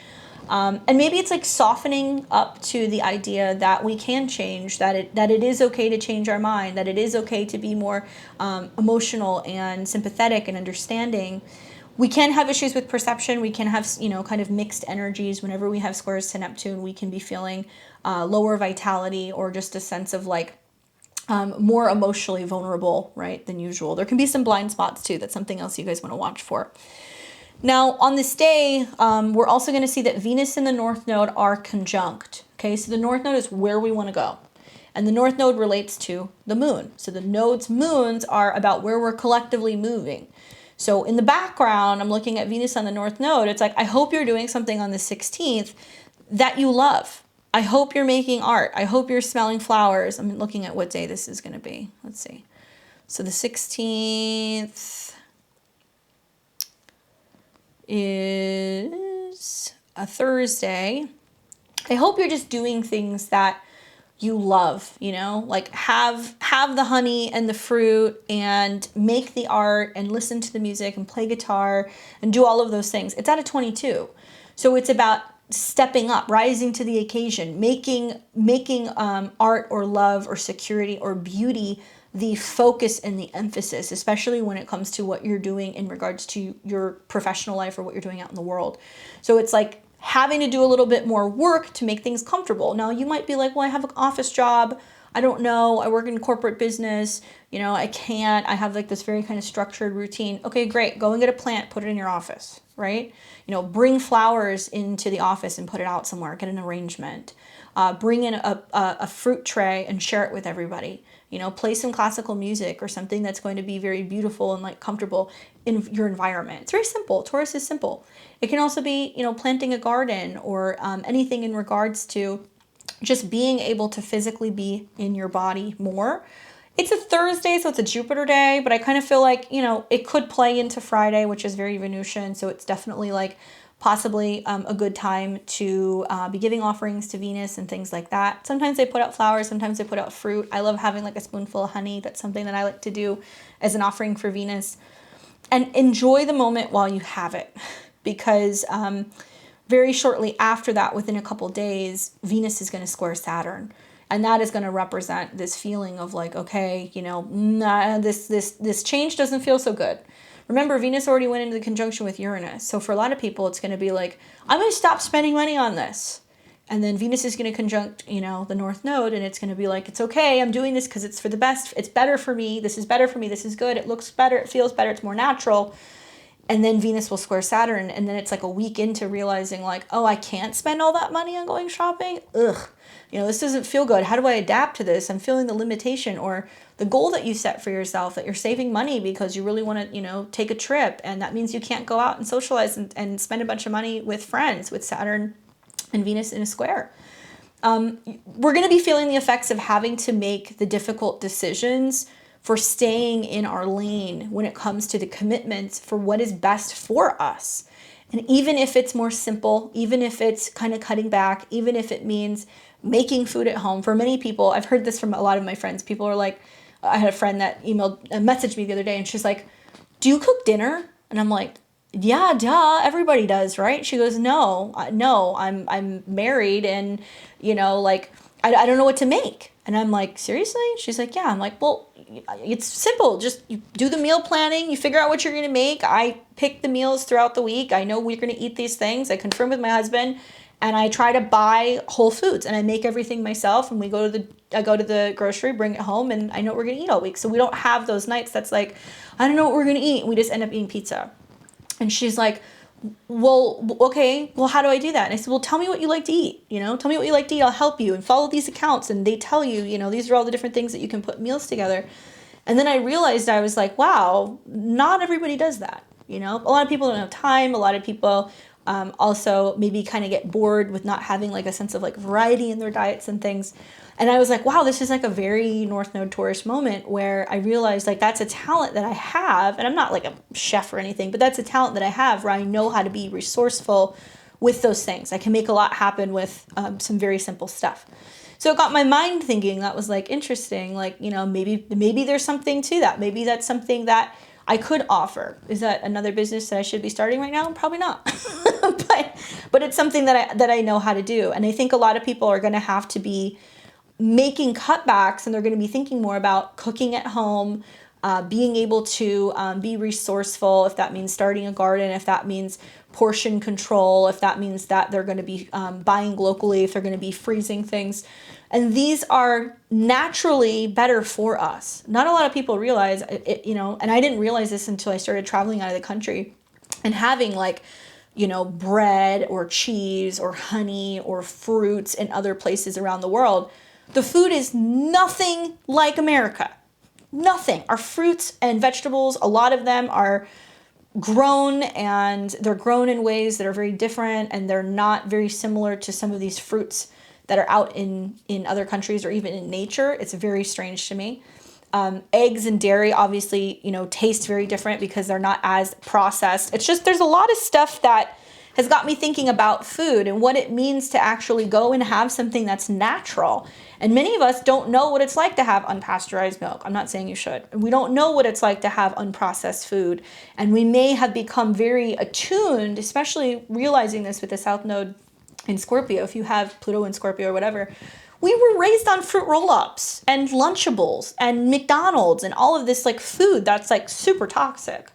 And maybe it's like softening up to the idea that we can change, that it is okay to change our mind, that it is okay to be more emotional and sympathetic and understanding. We can have issues with perception. We can have, kind of mixed energies. Whenever we have squares to Neptune, we can be feeling lower vitality, or just a sense of like, more emotionally vulnerable, right, than usual. There can be some blind spots too. That's something else you guys want to watch for. Now, on this day, we're also going to see that Venus and the North Node are conjunct. Okay, so the North Node is where we want to go. And the North Node relates to the moon. So the node's moons are about where we're collectively moving. So in the background, I'm looking at Venus on the North Node. It's like, I hope you're doing something on the 16th that you love. I hope you're making art. I hope you're smelling flowers. I'm looking at what day this is going to be. Let's see. So the 16th is a Thursday. I hope you're just doing things that you love, like have the honey and the fruit and make the art and listen to the music and play guitar and do all of those things. It's out of 22. So it's about stepping up, rising to the occasion, making art or love or security or beauty the focus and the emphasis, especially when it comes to what you're doing in regards to your professional life or what you're doing out in the world. So it's like having to do a little bit more work to make things comfortable. Now you might be like, well, I have an office job. I don't know. I work in corporate business. I can't. I have like this very kind of structured routine. Okay, great. Go and get a plant, put it in your office, right? Bring flowers into the office and put it out somewhere. Get an arrangement. Bring in a fruit tray and share it with everybody. Play some classical music or something that's going to be very beautiful and like comfortable in your environment. It's very simple. Taurus is simple. It can also be, planting a garden or anything in regards to just being able to physically be in your body more. It's a Thursday, so it's a Jupiter day, but I kind of feel like, it could play into Friday, which is very Venusian. So it's definitely like possibly a good time to be giving offerings to Venus and things like that. Sometimes they put out flowers, sometimes they put out fruit. I love having like a spoonful of honey. That's something that I like to do as an offering for Venus. And enjoy the moment while you have it, because very shortly after that, within a couple days, Venus is going to square Saturn. And that is going to represent this feeling of like, okay, this change doesn't feel so good. Remember, Venus already went into the conjunction with Uranus. So for a lot of people, it's going to be like, I'm going to stop spending money on this. And then Venus is going to conjunct, the North Node. And it's going to be like, it's okay. I'm doing this because it's for the best. It's better for me. This is better for me. This is good. It looks better. It feels better. It's more natural. And then Venus will square Saturn. And then it's like a week into realizing like, oh, I can't spend all that money on going shopping. Ugh. this doesn't feel good. How do I adapt to this? I'm feeling the limitation, or the goal that you set for yourself, that you're saving money because you really want to, take a trip. And that means you can't go out and socialize and spend a bunch of money with friends with Saturn and Venus in a square. We're going to be feeling the effects of having to make the difficult decisions for staying in our lane when it comes to the commitments for what is best for us. And even if it's more simple, even if it's kind of cutting back, even if it means making food at home. For many people, I've heard this from a lot of my friends. People are like, I had a friend that messaged me the other day, and she's like, do you cook dinner? And I'm like, yeah, duh, everybody does, right? She goes, no, I'm married, and I don't know what to make. And I'm like, seriously? She's like, yeah. I'm like, well, it's simple. Just you do the meal planning. You figure out what you're going to make. I pick the meals throughout the week. I know we're going to eat these things. I confirm with my husband, and I try to buy whole foods, and I make everything myself. And I go to the grocery, bring it home, and I know what we're going to eat all week. So we don't have those nights that's like, I don't know what we're going to eat. And we just end up eating pizza. And she's like, well, okay, well, how do I do that? And I said, well, tell me what you like to eat, tell me what you like to eat. I'll help you, and follow these accounts. And they tell you, these are all the different things that you can put meals together. And then I realized, I was like, wow, not everybody does that. A lot of people don't have time. A lot of people also maybe kind of get bored with not having like a sense of like variety in their diets and things. And I was like, wow, this is like a very North Node Taurus moment where I realized like that's a talent that I have. And I'm not like a chef or anything, but that's a talent that I have where I know how to be resourceful with those things. I can make a lot happen with some very simple stuff. So it got my mind thinking. That was like interesting. Like, maybe there's something to that. Maybe that's something that I could offer. Is that another business that I should be starting right now? Probably not. but it's something that I know how to do. And I think a lot of people are going to have to be making cutbacks, and they're going to be thinking more about cooking at home, being able to be resourceful, if that means starting a garden, if that means portion control, if that means that they're going to be buying locally, if they're going to be freezing things. And these are naturally better for us. Not a lot of people realize it, and I didn't realize this until I started traveling out of the country and having like, bread or cheese or honey or fruits in other places around the world. The food is nothing like America. Nothing. Our fruits and vegetables, a lot of them are grown, and they're grown in ways that are very different, and they're not very similar to some of these fruits that are out in other countries or even in nature. It's very strange to me. Eggs and dairy obviously, taste very different because they're not as processed. It's just, there's a lot of stuff that has got me thinking about food and what it means to actually go and have something that's natural. And many of us don't know what it's like to have unpasteurized milk. I'm not saying you should. We don't know what it's like to have unprocessed food. And we may have become very attuned, especially realizing this with the South Node in Scorpio. If you have Pluto in Scorpio or whatever, we were raised on fruit roll-ups and Lunchables and McDonald's and all of this like food that's like super toxic.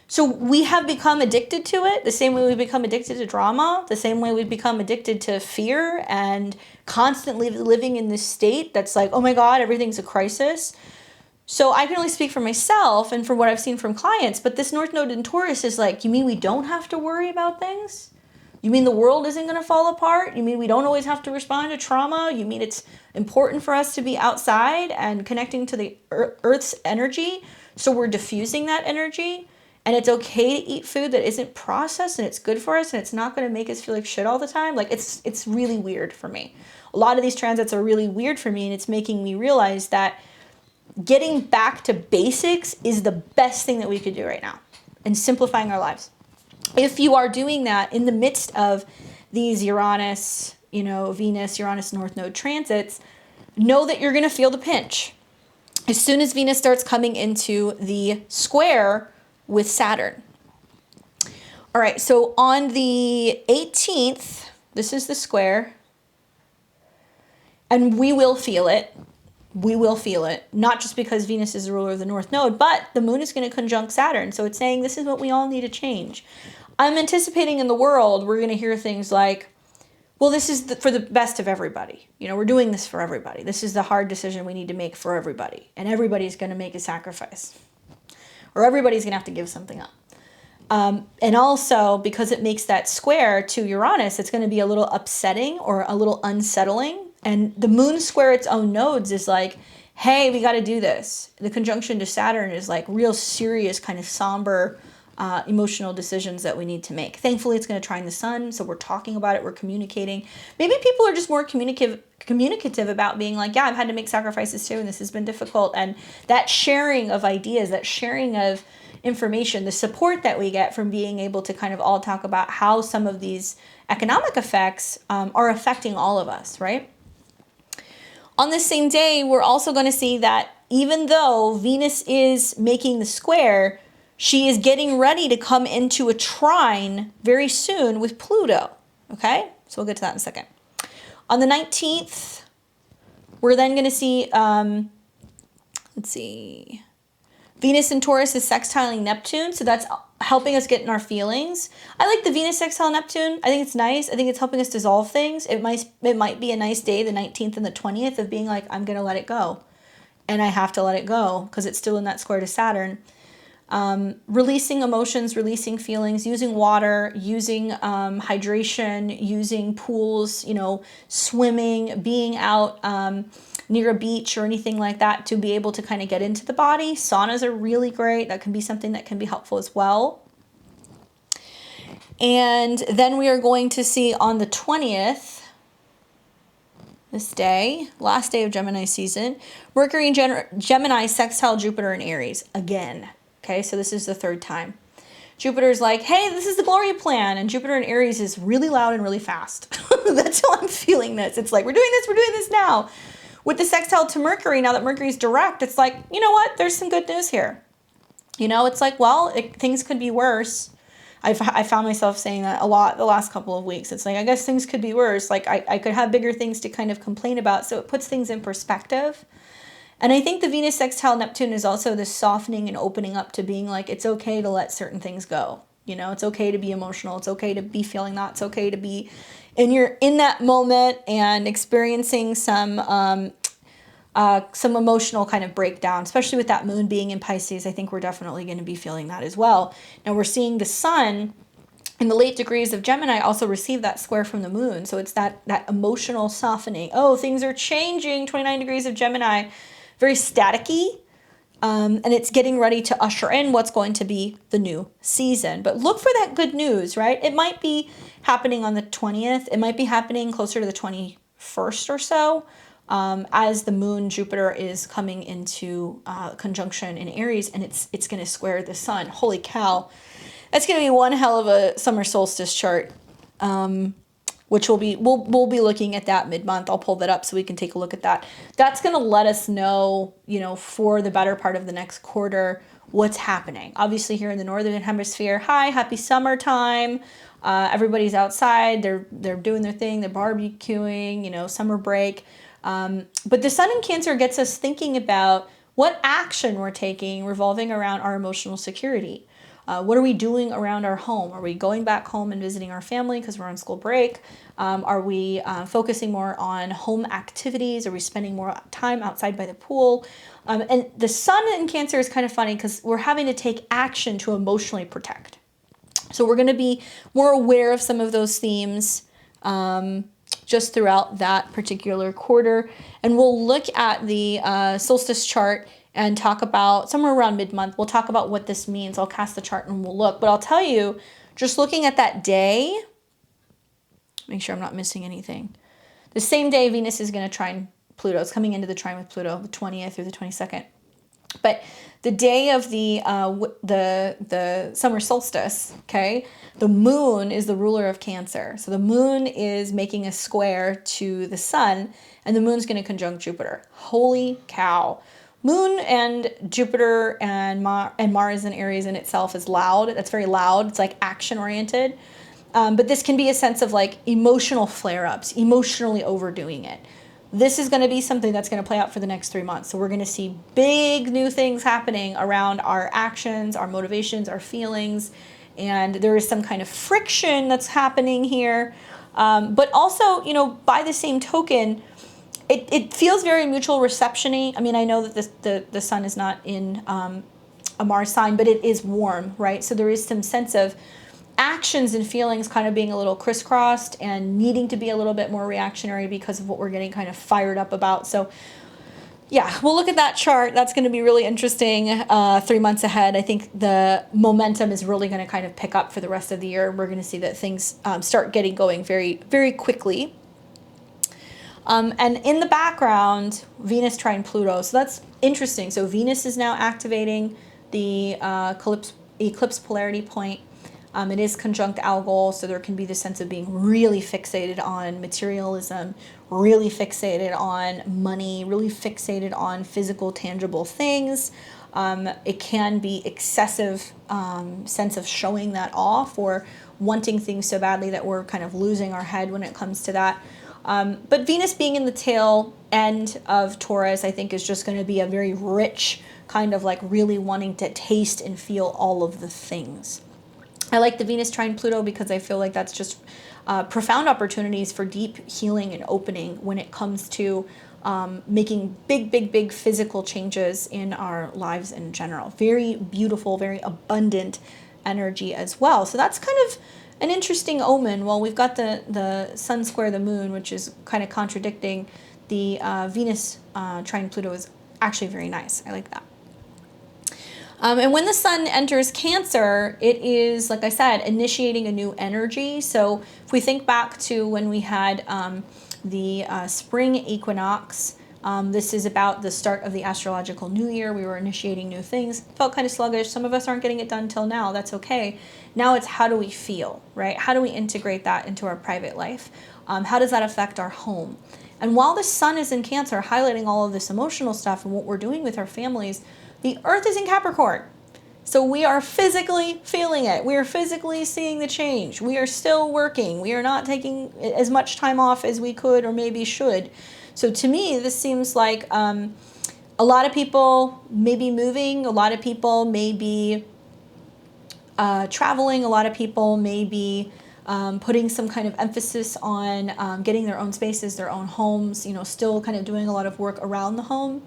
So we have become addicted to it the same way we become addicted to drama, the same way we become addicted to fear and constantly living in this state that's like, oh my God, everything's a crisis. So I can only speak for myself and for what I've seen from clients, but this North Node in Taurus is like, you mean we don't have to worry about things? You mean the world isn't going to fall apart? You mean we don't always have to respond to trauma? You mean it's important for us to be outside and connecting to the Earth's energy, so we're diffusing that energy? And it's okay to eat food that isn't processed, and it's good for us, and it's not going to make us feel like shit all the time. Like it's really weird for me. A lot of these transits are really weird for me, and it's making me realize that getting back to basics is the best thing that we could do right now, and simplifying our lives. If you are doing that in the midst of these Uranus, Venus, Uranus North Node transits, know that you're going to feel the pinch. As soon as Venus starts coming into the square with Saturn. All right, so on the 18th, this is the square, and we will feel it. We will feel it, not just because Venus is the ruler of the North Node, but the moon is going to conjunct Saturn. So it's saying this is what we all need to change. I'm anticipating in the world, we're going to hear things like, well, this is for the best of everybody. We're doing this for everybody. This is the hard decision we need to make for everybody. And everybody's going to make a sacrifice. Or everybody's going to have to give something up. And also, because it makes that square to Uranus, it's going to be a little upsetting or a little unsettling. And the moon square its own nodes is like, hey, we got to do this. The conjunction to Saturn is like real serious, kind of somber, emotional decisions that we need to make. Thankfully, it's going to trine the sun, so we're talking about it, we're communicating. Maybe people are just more communicative about being like, yeah, I've had to make sacrifices too, and this has been difficult. And that sharing of ideas, that sharing of information, the support that we get from being able to kind of all talk about how some of these economic effects are affecting all of us, right? On the same day, we're also going to see that even though Venus is making the square, she is getting ready to come into a trine very soon with Pluto. Okay? So we'll get to that in a second. On the 19th, we're then going to see, let's see, Venus in Taurus is sextiling Neptune. So that's helping us get in our feelings. I like the Venus sextile Neptune. I think it's nice. I think it's helping us dissolve things. It might be a nice day, the 19th and the 20th, of being like, I'm going to let it go. And I have to let it go because it's still in that square to Saturn. Releasing emotions, releasing feelings, using water, using hydration, using pools, you know, swimming, being out near a beach or anything like that to be able to kind of get into the body. Saunas are really great. That can be something that can be helpful as well. And then we are going to see on the 20th, this day, last day of Gemini season, Mercury in Gemini sextile Jupiter in Aries again. Okay, so this is the third time. Jupiter's like, hey, this is the glory plan. And Jupiter in Aries is really loud and really fast. That's how I'm feeling this. It's like, we're doing this now. With the sextile to Mercury, now that Mercury's direct, it's like, you know what? There's some good news here. You know, it's like, well, things could be worse. I found myself saying that a lot the last couple of weeks. It's like, I guess things could be worse. Like, I could have bigger things to kind of complain about. So it puts things in perspective. And I think the Venus sextile Neptune is also this softening and opening up to being like, it's okay to let certain things go. You know, it's okay to be emotional. It's okay to be feeling that. It's okay to be in that moment and experiencing some emotional kind of breakdown, especially with that moon being in Pisces. I think we're definitely going to be feeling that as well. Now we're seeing the sun in the late degrees of Gemini also receive that square from the moon. So it's that emotional softening. Oh, things are changing. 29 degrees of Gemini, very staticky. And it's getting ready to usher in what's going to be the new season. But look for that good news, right? It might be happening on the 20th. It might be happening closer to the 21st or so, as the moon Jupiter is coming into conjunction in Aries, and it's going to square the sun. Holy cow. That's going to be one hell of a summer solstice chart, which we'll be looking at that mid-month. I'll pull that up so we can take a look at that. That's going to let us know, you know, for the better part of the next quarter, what's happening. Obviously here in the Northern Hemisphere, happy summertime. Everybody's outside. They're doing their thing. They're barbecuing, you know, summer break. But the sun in Cancer gets us thinking about what action we're taking revolving around our emotional security. What are we doing around our home? Are we going back home and visiting our family because we're on school break? Are we focusing more on home activities? Are we spending more time outside by the pool? And the sun in Cancer is kind of funny because we're having to take action to emotionally protect. So we're going to be more aware of some of those themes just throughout that particular quarter. And we'll look at the solstice chart and talk about, somewhere around mid-month, we'll talk about what this means. I'll cast the chart and we'll look. But I'll tell you, just looking at that day, make sure I'm not missing anything. The same day Venus is going to trine Pluto. It's coming into the trine with Pluto, the 20th through the 22nd. But the day of the summer solstice, okay, the moon is the ruler of Cancer. So the moon is making a square to the sun, and the moon's going to conjunct Jupiter. Holy cow. Moon and Jupiter and Mars in Aries in itself is loud. That's very loud. It's like action oriented. But this can be a sense of like emotional flare-ups, emotionally overdoing it. This is going to be something that's going to play out for the next 3 months. So we're going to see big new things happening around our actions, our motivations, our feelings. And there is some kind of friction that's happening here. But also, you know, by the same token, it feels very mutual reception-y. I mean, I know that the sun is not in a Mars sign, but it is warm, right? So there is some sense of actions and feelings kind of being a little crisscrossed and needing to be a little bit more reactionary because of what we're getting kind of fired up about. So yeah, we'll look at that chart. That's going to be really interesting 3 months ahead. I think the momentum is really going to kind of pick up for the rest of the year. We're going to see that things start getting going very, very quickly. And in the background, Venus trine Pluto. So that's interesting. So Venus is now activating the eclipse polarity point. It is conjunct Algol, so there can be the sense of being really fixated on materialism, really fixated on money, really fixated on physical, tangible things. It can be excessive sense of showing that off or wanting things so badly that we're kind of losing our head when it comes to that. But Venus being in the tail end of Taurus, I think is just going to be a very rich kind of like really wanting to taste and feel all of the things. I like the Venus trine Pluto because I feel like that's just profound opportunities for deep healing and opening when it comes to making big physical changes in our lives in general. Very beautiful, very abundant energy as well. So that's kind of an interesting omen. Well, we've got the sun square the moon, which is kind of contradicting the Venus trine Pluto is actually very nice. I like that. And when the sun enters Cancer, it is, like I said, initiating a new energy. So if we think back to when we had the spring equinox, this is about the start of the astrological new year. We were initiating new things. Felt kind of sluggish. Some of us aren't getting it done till now. That's okay. Now it's how do we feel, right? How do we integrate that into our private life? How does that affect our home? And while the sun is in Cancer, highlighting all of this emotional stuff and what we're doing with our families, the Earth is in Capricorn. So we are physically feeling it. We are physically seeing the change. We are still working. We are not taking as much time off as we could or maybe should. So to me, this seems like a lot of people may be moving. A lot of people may be traveling. A lot of people may be putting some kind of emphasis on getting their own spaces, their own homes, you know, still kind of doing a lot of work around the home.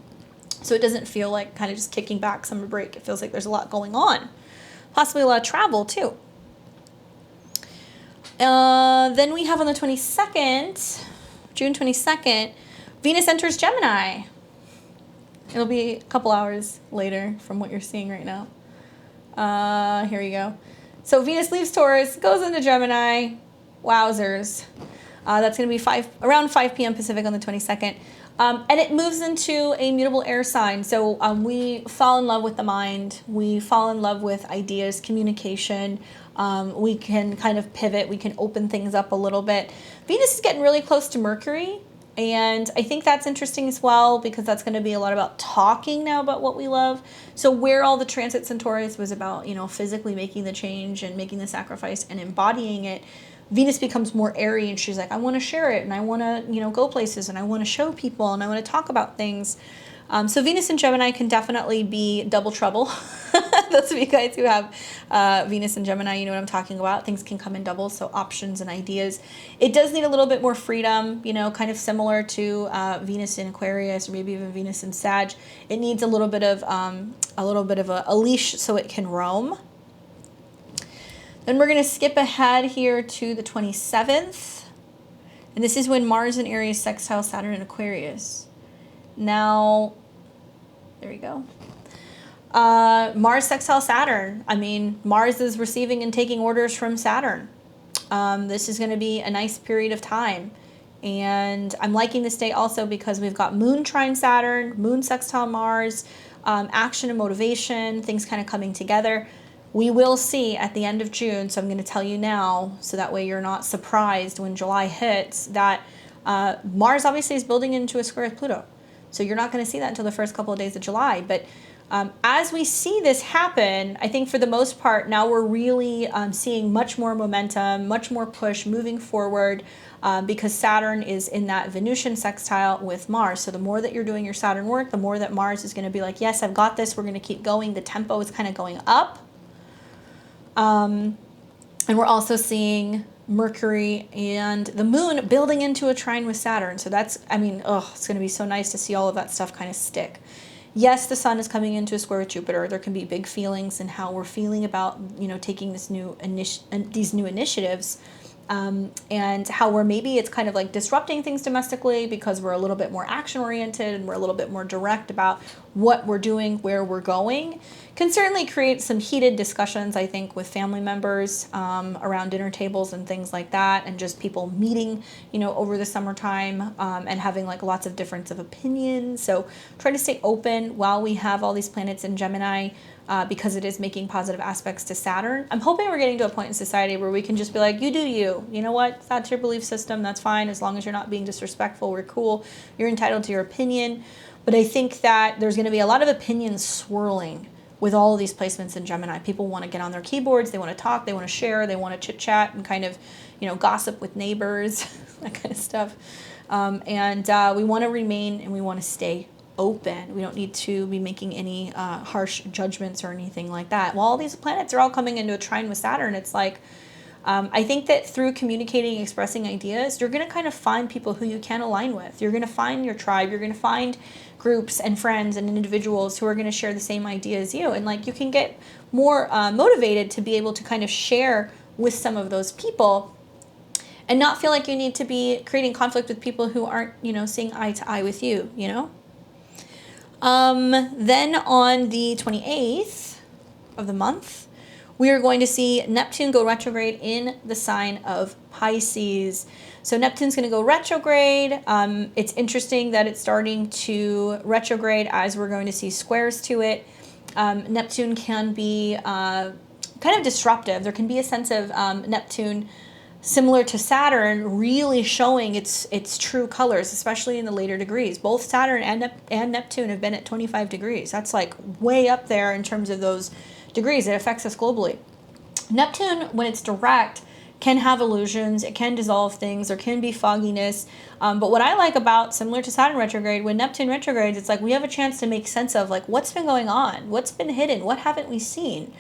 So it doesn't feel like kind of just kicking back summer break. It feels like there's a lot going on. Possibly a lot of travel too. Then we have on the 22nd, June 22nd, Venus enters Gemini. It'll be a couple hours later from what you're seeing right now. Here you go. So Venus leaves Taurus, goes into Gemini. Wowzers. That's going to be around 5 p.m. Pacific on the 22nd. And it moves into a mutable air sign. So we fall in love with the mind. We fall in love with ideas, communication. We can kind of pivot. We can open things up a little bit. Venus is getting really close to Mercury. And I think that's interesting as well because that's going to be a lot about talking now about what we love. So where all the transits in Taurus was about, you know, physically making the change and making the sacrifice and embodying it, Venus becomes more airy and she's like, I want to share it and I want to, you know, go places and I want to show people and I want to talk about things. So Venus and Gemini can definitely be double trouble. Those of you guys who have Venus and Gemini, you know what I'm talking about. Things can come in doubles, so options and ideas. It does need a little bit more freedom, you know, kind of similar to Venus in Aquarius or maybe even Venus in Sag. It needs a little bit of a leash so it can roam. Then we're going to skip ahead here to the 27th. And this is when Mars in Aries sextile Saturn in Aquarius. Now, there we go. Mars sextile Saturn. I mean, Mars is receiving and taking orders from Saturn. This is going to be a nice period of time. And I'm liking this day also because we've got Moon trine Saturn, Moon sextile Mars, action and motivation, things kind of coming together. We will see at the end of June, so I'm going to tell you now, so that way you're not surprised when July hits, that Mars obviously is building into a square with Pluto. So you're not going to see that until the first couple of days of July. But as we see this happen, I think for the most part, now we're really seeing much more momentum, much more push moving forward because Saturn is in that Venusian sextile with Mars. So the more that you're doing your Saturn work, the more that Mars is going to be like, yes, I've got this. We're going to keep going. The tempo is kind of going up. And we're also seeing Mercury and the moon building into a trine with Saturn. So that's, I mean, it's going to be so nice to see all of that stuff kind of stick. Yes, the sun is coming into a square with Jupiter. There can be big feelings in how we're feeling about, taking these new initiatives. And how maybe it's kind of like disrupting things domestically because we're a little bit more action oriented and we're a little bit more direct about what we're doing, where we're going, can certainly create some heated discussions, I think, with family members around dinner tables and things like that, and just people meeting, over the summertime and having like lots of difference of opinions. So try to stay open while we have all these planets in Gemini. Because it is making positive aspects to Saturn. I'm hoping we're getting to a point in society where we can just be like, you do you. You know what? That's your belief system. That's fine. As long as you're not being disrespectful, we're cool. You're entitled to your opinion. But I think that there's going to be a lot of opinions swirling with all of these placements in Gemini. People want to get on their keyboards. They want to talk. They want to share. They want to chit chat and kind of, gossip with neighbors, that kind of stuff. And we want to remain and we want to stay open. We don't need to be making any harsh judgments or anything like that. While all these planets are all coming into a trine with Saturn, it's like, I think that through communicating, expressing ideas, you're going to kind of find people who you can align with. You're going to find your tribe. You're going to find groups and friends and individuals who are going to share the same idea as you. And like you can get more motivated to be able to kind of share with some of those people and not feel like you need to be creating conflict with people who aren't, seeing eye to eye with you, Then on the 28th of the month, we are going to see Neptune go retrograde in the sign of Pisces. So Neptune's going to go retrograde. It's interesting that it's starting to retrograde as we're going to see squares to it. Neptune can be kind of disruptive. There can be a sense of Neptune similar to Saturn, really showing its true colors, especially in the later degrees. Both Saturn and Neptune have been at 25 degrees. That's like way up there in terms of those degrees. It affects us globally. Neptune, when it's direct, can have illusions. It can dissolve things. There can be fogginess. But what I like about, similar to Saturn retrograde, when Neptune retrogrades, it's like we have a chance to make sense of like what's been going on, what's been hidden, what haven't we seen.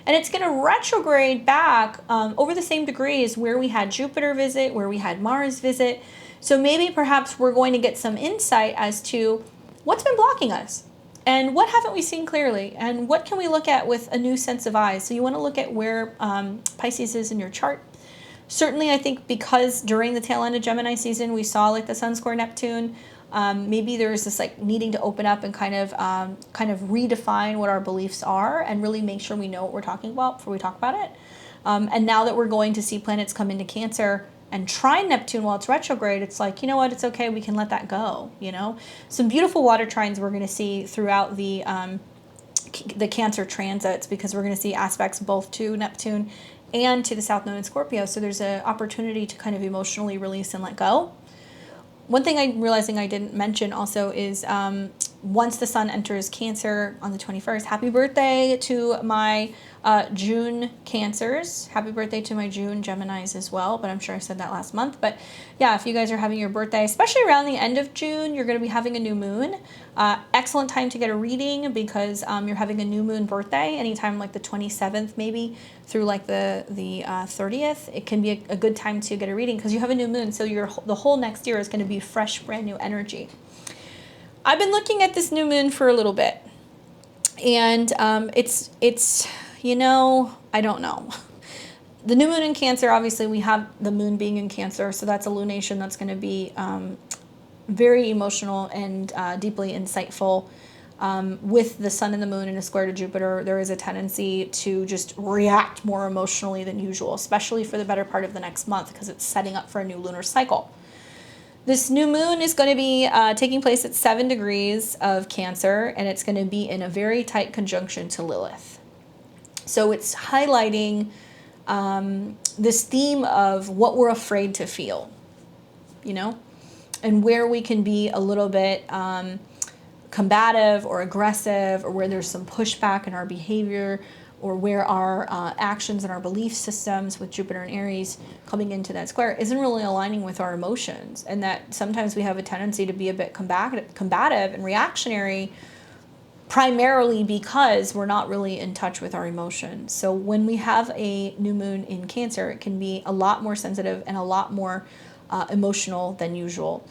And it's going to retrograde back over the same degrees where we had Jupiter visit, where we had Mars visit. So maybe perhaps we're going to get some insight as to what's been blocking us and what haven't we seen clearly and what can we look at with a new sense of eyes. So you want to look at where Pisces is in your chart. Certainly, I think because during the tail end of Gemini season, we saw like the Sun square Neptune. Maybe there's this like needing to open up and kind of redefine what our beliefs are and really make sure we know what we're talking about before we talk about it. And now that we're going to see planets come into Cancer and trine Neptune while it's retrograde, it's like, you know what, it's okay, we can let that go, Some beautiful water trines we're going to see throughout the Cancer transits, because we're going to see aspects both to Neptune and to the South Node in Scorpio. So there's an opportunity to kind of emotionally release and let go. One thing I'm realizing I didn't mention also is once the sun enters Cancer on the 21st, happy birthday to my June Cancers. Happy birthday to my June Geminis as well, but I'm sure I said that last month. But yeah, if you guys are having your birthday, especially around the end of June, you're going to be having a new moon. Excellent time to get a reading because you're having a new moon birthday anytime like the 27th maybe through like the 30th. It can be a good time to get a reading because you have a new moon, so the whole next year is going to be fresh, brand new energy. I've been looking at this new moon for a little bit, and it's I don't know. The new moon in Cancer, obviously we have the moon being in Cancer, so that's a lunation that's going to be very emotional and deeply insightful. With the sun and the moon in a square to Jupiter, there is a tendency to just react more emotionally than usual, especially for the better part of the next month because it's setting up for a new lunar cycle. This new moon is going to be taking place at 7 degrees of Cancer, and it's going to be in a very tight conjunction to Lilith. So it's highlighting this theme of what we're afraid to feel, and where we can be a little bit combative or aggressive, or where there's some pushback in our behavior, or where our actions and our belief systems with Jupiter and Aries coming into that square isn't really aligning with our emotions, and that sometimes we have a tendency to be a bit combative and reactionary, primarily because we're not really in touch with our emotions. So when we have a new moon in Cancer, it can be a lot more sensitive and a lot more emotional than usual.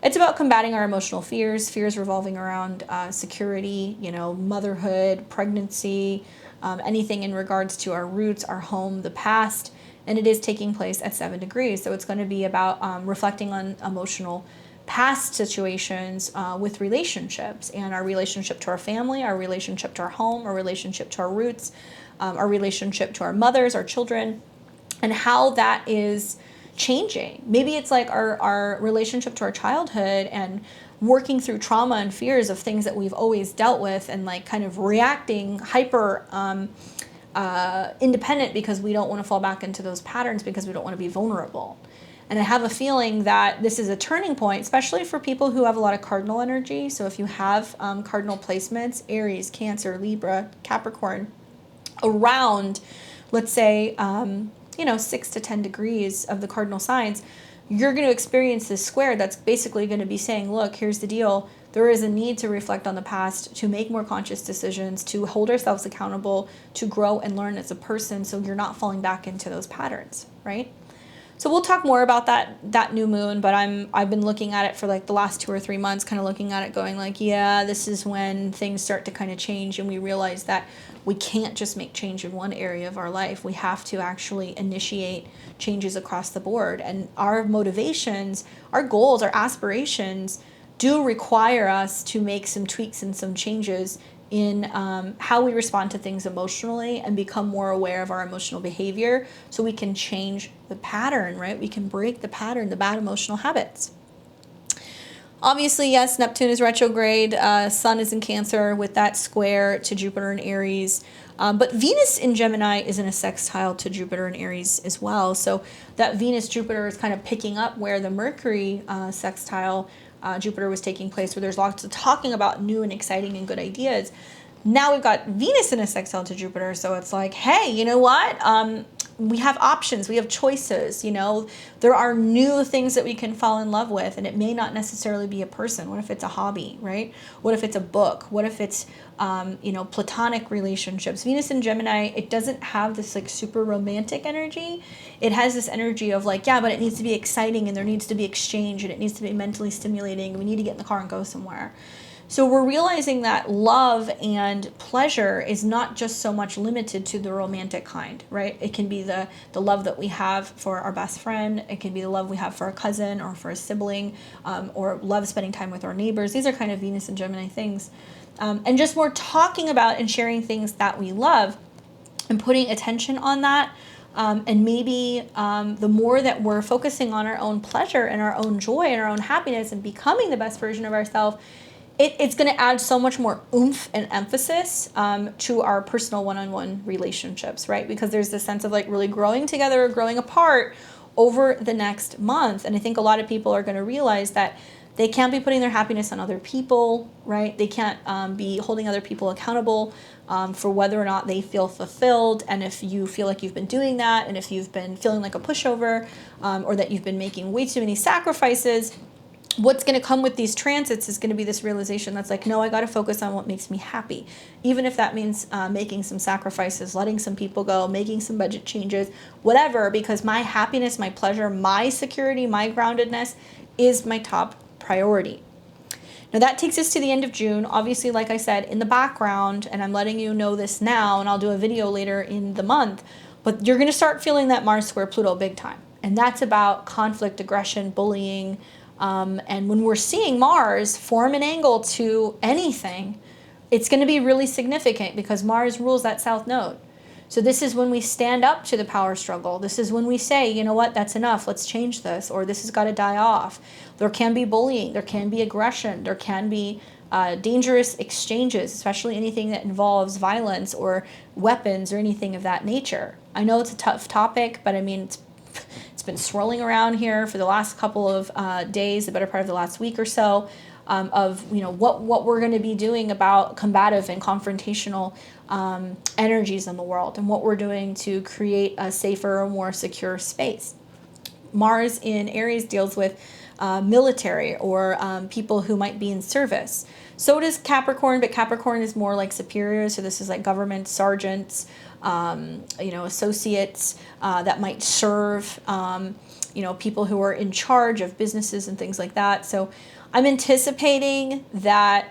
It's about combating our emotional fears revolving around security, motherhood, pregnancy, anything in regards to our roots, our home, the past. And it is taking place at 7 degrees. So it's going to be about reflecting on emotional past situations with relationships and our relationship to our family, our relationship to our home, our relationship to our roots, our relationship to our mothers, our children, and how that is changing. Maybe it's like our relationship to our childhood and working through trauma and fears of things that we've always dealt with and like kind of reacting hyper independent because we don't want to fall back into those patterns because we don't want to be vulnerable. And I have a feeling that this is a turning point, especially for people who have a lot of cardinal energy. So if you have cardinal placements, Aries, Cancer, Libra, Capricorn, around, let's say, 6 to 10 degrees of the cardinal signs, you're going to experience this square that's basically going to be saying, look, here's the deal. There is a need to reflect on the past, to make more conscious decisions, to hold ourselves accountable, to grow and learn as a person so you're not falling back into those patterns, right? So we'll talk more about that new moon, but I've been looking at it for like the last 2 or 3 months, kind of looking at it going like, yeah, this is when things start to kind of change and we realize that we can't just make change in one area of our life. We have to actually initiate changes across the board. And our motivations, our goals, our aspirations do require us to make some tweaks and some changes in how we respond to things emotionally and become more aware of our emotional behavior so we can change the pattern, right? We can break the pattern, the bad emotional habits. Obviously, yes, Neptune is retrograde. Sun is in Cancer with that square to Jupiter in Aries. But Venus in Gemini is in a sextile to Jupiter in Aries as well. So that Venus-Jupiter is kind of picking up where the Mercury sextile Jupiter was taking place, where there's lots of talking about new and exciting and good ideas. Now we've got Venus in a sextile to Jupiter, so it's like, hey, you know what? We have options, we have choices, there are new things that we can fall in love with, and it may not necessarily be a person. What if it's a hobby, right? What if it's a book? What if it's, platonic relationships? Venus in Gemini, it doesn't have this like super romantic energy. It has this energy of like, yeah, but it needs to be exciting and there needs to be exchange and it needs to be mentally stimulating. We need to get in the car and go somewhere. So we're realizing that love and pleasure is not just so much limited to the romantic kind, right? It can be the love that we have for our best friend. It can be the love we have for a cousin or for a sibling, or love spending time with our neighbors. These are kind of Venus and Gemini things. And just more talking about and sharing things that we love and putting attention on that. And maybe the more that we're focusing on our own pleasure and our own joy and our own happiness and becoming the best version of ourselves, it's going to add so much more oomph and emphasis to our personal one-on-one relationships, right? Because there's this sense of like really growing together or growing apart over the next month. And I think a lot of people are going to realize that they can't be putting their happiness on other people, right? They can't be holding other people accountable for whether or not they feel fulfilled. And if you feel like you've been doing that, and if you've been feeling like a pushover, or that you've been making way too many sacrifices, what's going to come with these transits is going to be this realization that's like, no, I got to focus on what makes me happy. Even if that means making some sacrifices, letting some people go, making some budget changes, whatever, because my happiness, my pleasure, my security, my groundedness is my top priority. Now that takes us to the end of June. Obviously, like I said, in the background, and I'm letting you know this now, and I'll do a video later in the month, but you're going to start feeling that Mars square Pluto big time. And that's about conflict, aggression, bullying. And when we're seeing Mars form an angle to anything, it's going to be really significant because Mars rules that south node. So this is when we stand up to the power struggle. This is when we say, you know what, that's enough. Let's change this, or this has got to die off. There can be bullying. There can be aggression. There can be dangerous exchanges, especially anything that involves violence or weapons or anything of that nature. I know it's a tough topic, but I mean, it's been swirling around here for the last couple of days, the better part of the last week or so, of what we're going to be doing about combative and confrontational energies in the world, and what we're doing to create a safer, more secure space. Mars in Aries deals with military or people who might be in service. So does Capricorn, but Capricorn is more like superior. So this is like government sergeants, associates that might serve. you know, people who are in charge of businesses and things like that. So I'm anticipating that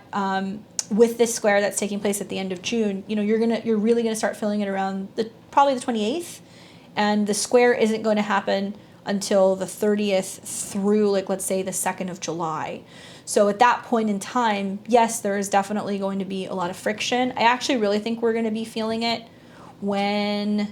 with this square that's taking place at the end of June, you know, you're really gonna start feeling it around probably the 28th, and the square isn't going to happen until the 30th through, like, let's say the 2nd of July. So at that point in time, yes, there is definitely going to be a lot of friction. I actually really think we're going to be feeling it when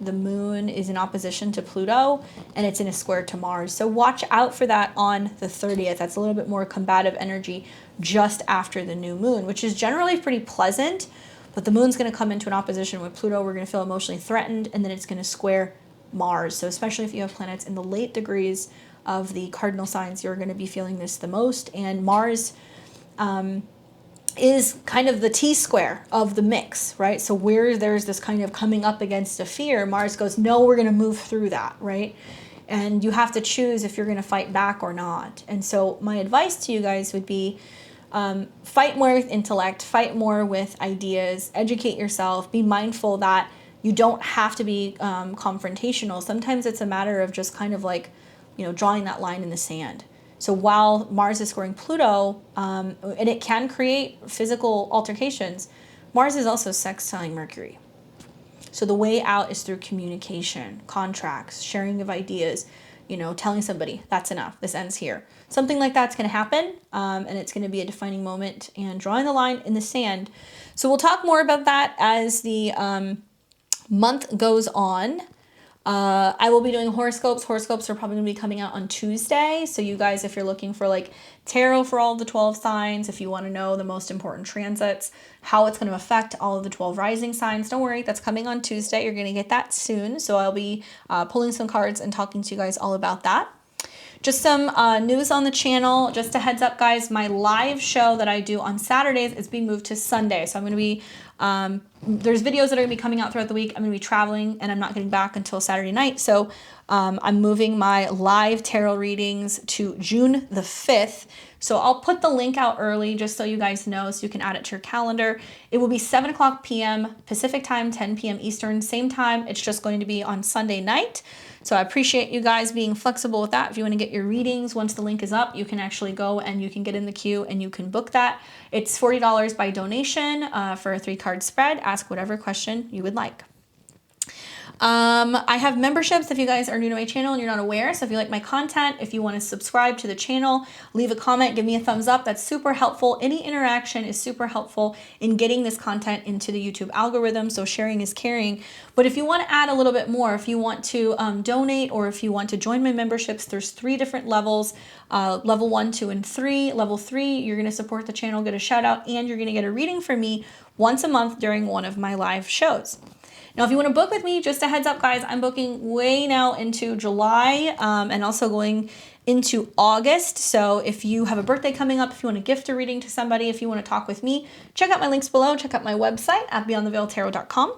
the moon is in opposition to Pluto and it's in a square to Mars. So watch out for that on the 30th. That's a little bit more combative energy just after the new moon, which is generally pretty pleasant, but the moon's going to come into an opposition with Pluto. We're going to feel emotionally threatened, and then it's going to square Mars. So especially if you have planets in the late degrees of the cardinal signs, you're going to be feeling this the most. And Mars is kind of the T-square of the mix, right? So where there's this kind of coming up against a fear, Mars goes, no, we're going to move through that, right? And you have to choose if you're going to fight back or not. And so my advice to you guys would be, fight more with intellect, fight more with ideas, educate yourself, be mindful that you don't have to be confrontational. Sometimes it's a matter of just kind of like, you know, drawing that line in the sand. So while Mars is squaring Pluto, and it can create physical altercations, Mars is also sextiling Mercury. So the way out is through communication, contracts, sharing of ideas, you know, telling somebody, that's enough, this ends here. Something like that's going to happen, and it's going to be a defining moment, and drawing the line in the sand. So we'll talk more about that as the month goes on. I will be doing horoscopes. Horoscopes are probably going to be coming out on Tuesday. So you guys, if you're looking for like tarot for all the 12 signs, if you want to know the most important transits, how it's going to affect all of the 12 rising signs, don't worry, that's coming on Tuesday. You're going to get that soon. So I'll be pulling some cards and talking to you guys all about that. Just some news on the channel. Just a heads up, guys, my live show that I do on Saturdays is being moved to Sunday. So I'm going to be, there's videos that are going to be coming out throughout the week. I'm going to be traveling and I'm not getting back until Saturday night. So I'm moving my live tarot readings to June the 5th. So I'll put the link out early just so you guys know, so you can add it to your calendar. It will be 7 o'clock p.m. Pacific time, 10 p.m. Eastern, same time. It's just going to be on Sunday night. So I appreciate you guys being flexible with that. If you want to get your readings, once the link is up, you can actually go and you can get in the queue and you can book that. It's $40 by donation for a 3-card spread. Ask whatever question you would like. I have memberships if you guys are new to my channel and you're not aware. So if you like my content, if you want to subscribe to the channel, leave a comment, give me a thumbs up. That's super helpful. Any interaction is super helpful in getting this content into the YouTube algorithm. So sharing is caring. But if you want to add a little bit more, if you want to donate, or if you want to join my memberships, there's 3 different levels, level 1, 2, and 3. Level 3, you're going to support the channel, get a shout out, and you're going to get a reading from me once a month during one of my live shows. Now, if you want to book with me, just a heads up, guys, I'm booking way now into July and also going into August. So if you have a birthday coming up, if you want to gift a reading to somebody, if you want to talk with me, check out my links below. Check out my website at beyondtheveiltarot.com.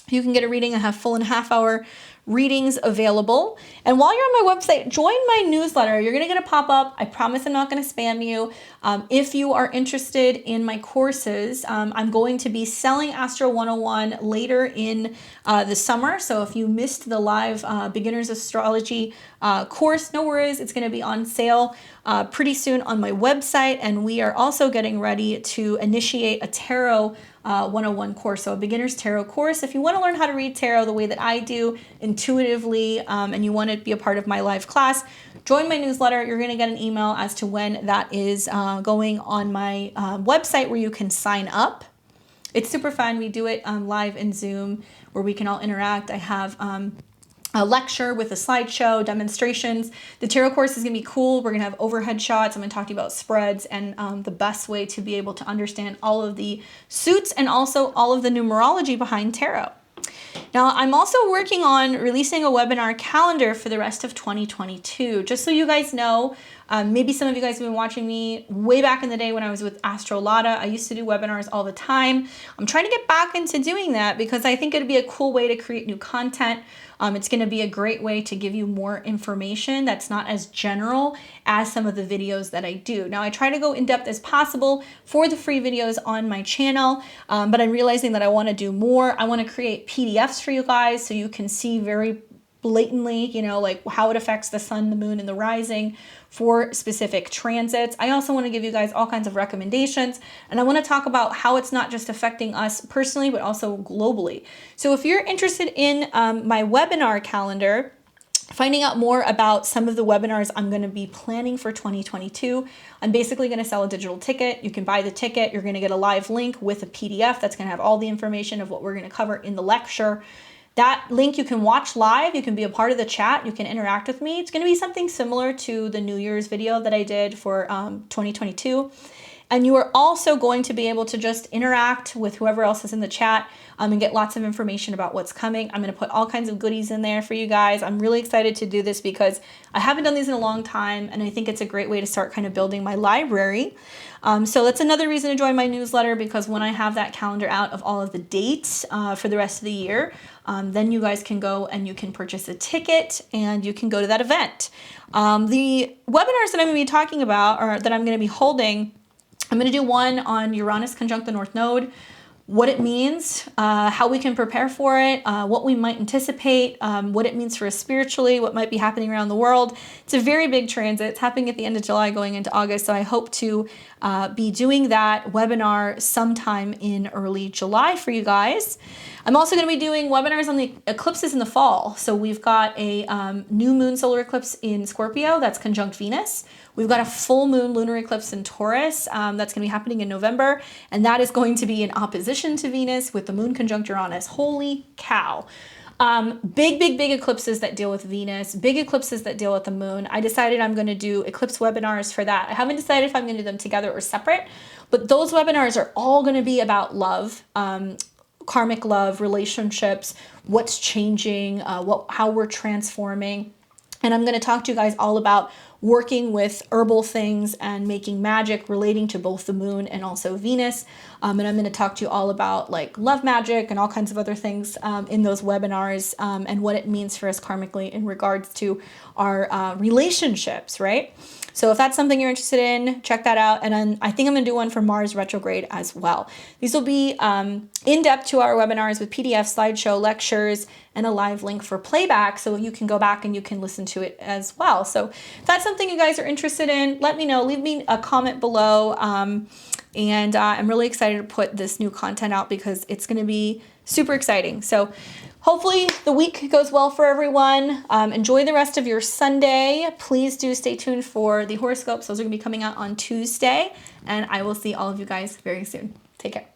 You can get a reading. I have full and half-hour readings available. And while you're on my website, join my newsletter. You're going to get a pop-up. I promise I'm not going to spam you. If you are interested in my courses, I'm going to be selling Astro 101 later in the summer. So if you missed the live beginner's astrology course, no worries. It's going to be on sale pretty soon on my website. And we are also getting ready to initiate a tarot 101 course, so a beginner's tarot course. If you want to learn how to read tarot the way that I do, intuitively, and you want to be a part of my live class, join my newsletter. You're going to get an email as to when that is going on my website, where you can sign up. It's super fun. We do it live in Zoom, where we can all interact. I have a lecture with a slideshow, demonstrations. The tarot course is going to be cool. We're going to have overhead shots. I'm going to talk to you about spreads and the best way to be able to understand all of the suits and also all of the numerology behind tarot. Now, I'm also working on releasing a webinar calendar for the rest of 2022. Just so you guys know, maybe some of you guys have been watching me way back in the day when I was with Astrology. I used to do webinars all the time. I'm trying to get back into doing that because I think it'd be a cool way to create new content. It's going to be a great way to give you more information that's not as general as some of the videos that I do. Now, I try to go in depth as possible for the free videos on my channel, but I'm realizing that I want to do more. I want to create PDFs for you guys so you can see very blatantly, you know, like how it affects the sun, the moon, and the rising for specific transits. I also want to give you guys all kinds of recommendations, and I want to talk about how it's not just affecting us personally, but also globally. So if you're interested in my webinar calendar, finding out more about some of the webinars I'm going to be planning for 2022, I'm basically going to sell a digital ticket. You can buy the ticket. You're going to get a live link with a PDF that's going to have all the information of what we're going to cover in the lecture. That link you can watch live. You can be a part of the chat. You can interact with me. It's going to be something similar to the New Year's video that I did for 2022. And you are also going to be able to just interact with whoever else is in the chat and get lots of information about what's coming. I'm going to put all kinds of goodies in there for you guys. I'm really excited to do this because I haven't done these in a long time, and I think it's a great way to start kind of building my library. So that's another reason to join my newsletter, because when I have that calendar out of all of the dates for the rest of the year, then you guys can go and you can purchase a ticket and you can go to that event. The webinars that I'm going to be talking about, or that I'm going to be holding, I'm going to do one on Uranus conjunct the North Node, what it means, how we can prepare for it, what we might anticipate, what it means for us spiritually, what might be happening around the world. It's a very big transit. It's happening at the end of July going into August, so I hope to be doing that webinar sometime in early July for you guys. I'm also going to be doing webinars on the eclipses in the fall. So we've got a new moon solar eclipse in Scorpio that's conjunct Venus. We've got a full moon lunar eclipse in Taurus that's going to be happening in November, and that is going to be in opposition to Venus with the moon conjunct Uranus. Holy cow. Big eclipses that deal with Venus, big eclipses that deal with the moon. I decided I'm going to do eclipse webinars for that. I haven't decided if I'm going to do them together or separate, but those webinars are all going to be about love, karmic love, relationships, what's changing, how we're transforming. And I'm going to talk to you guys all about working with herbal things and making magic relating to both the moon and also Venus. And I'm going to talk to you all about like love magic and all kinds of other things in those webinars and what it means for us karmically in regards to our relationships, right? So if that's something you're interested in, check that out. And then I think I'm going to do one for Mars retrograde as well. These will be in-depth 2-hour webinars with PDF, slideshow, lectures, and a live link for playback, so you can go back and you can listen to it as well. So if that's something you guys are interested in, let me know. Leave me a comment below. And I'm really excited to put this new content out because it's going to be super exciting. So hopefully the week goes well for everyone. Enjoy the rest of your Sunday. Please do stay tuned for the horoscopes. Those are going to be coming out on Tuesday. And I will see all of you guys very soon. Take care.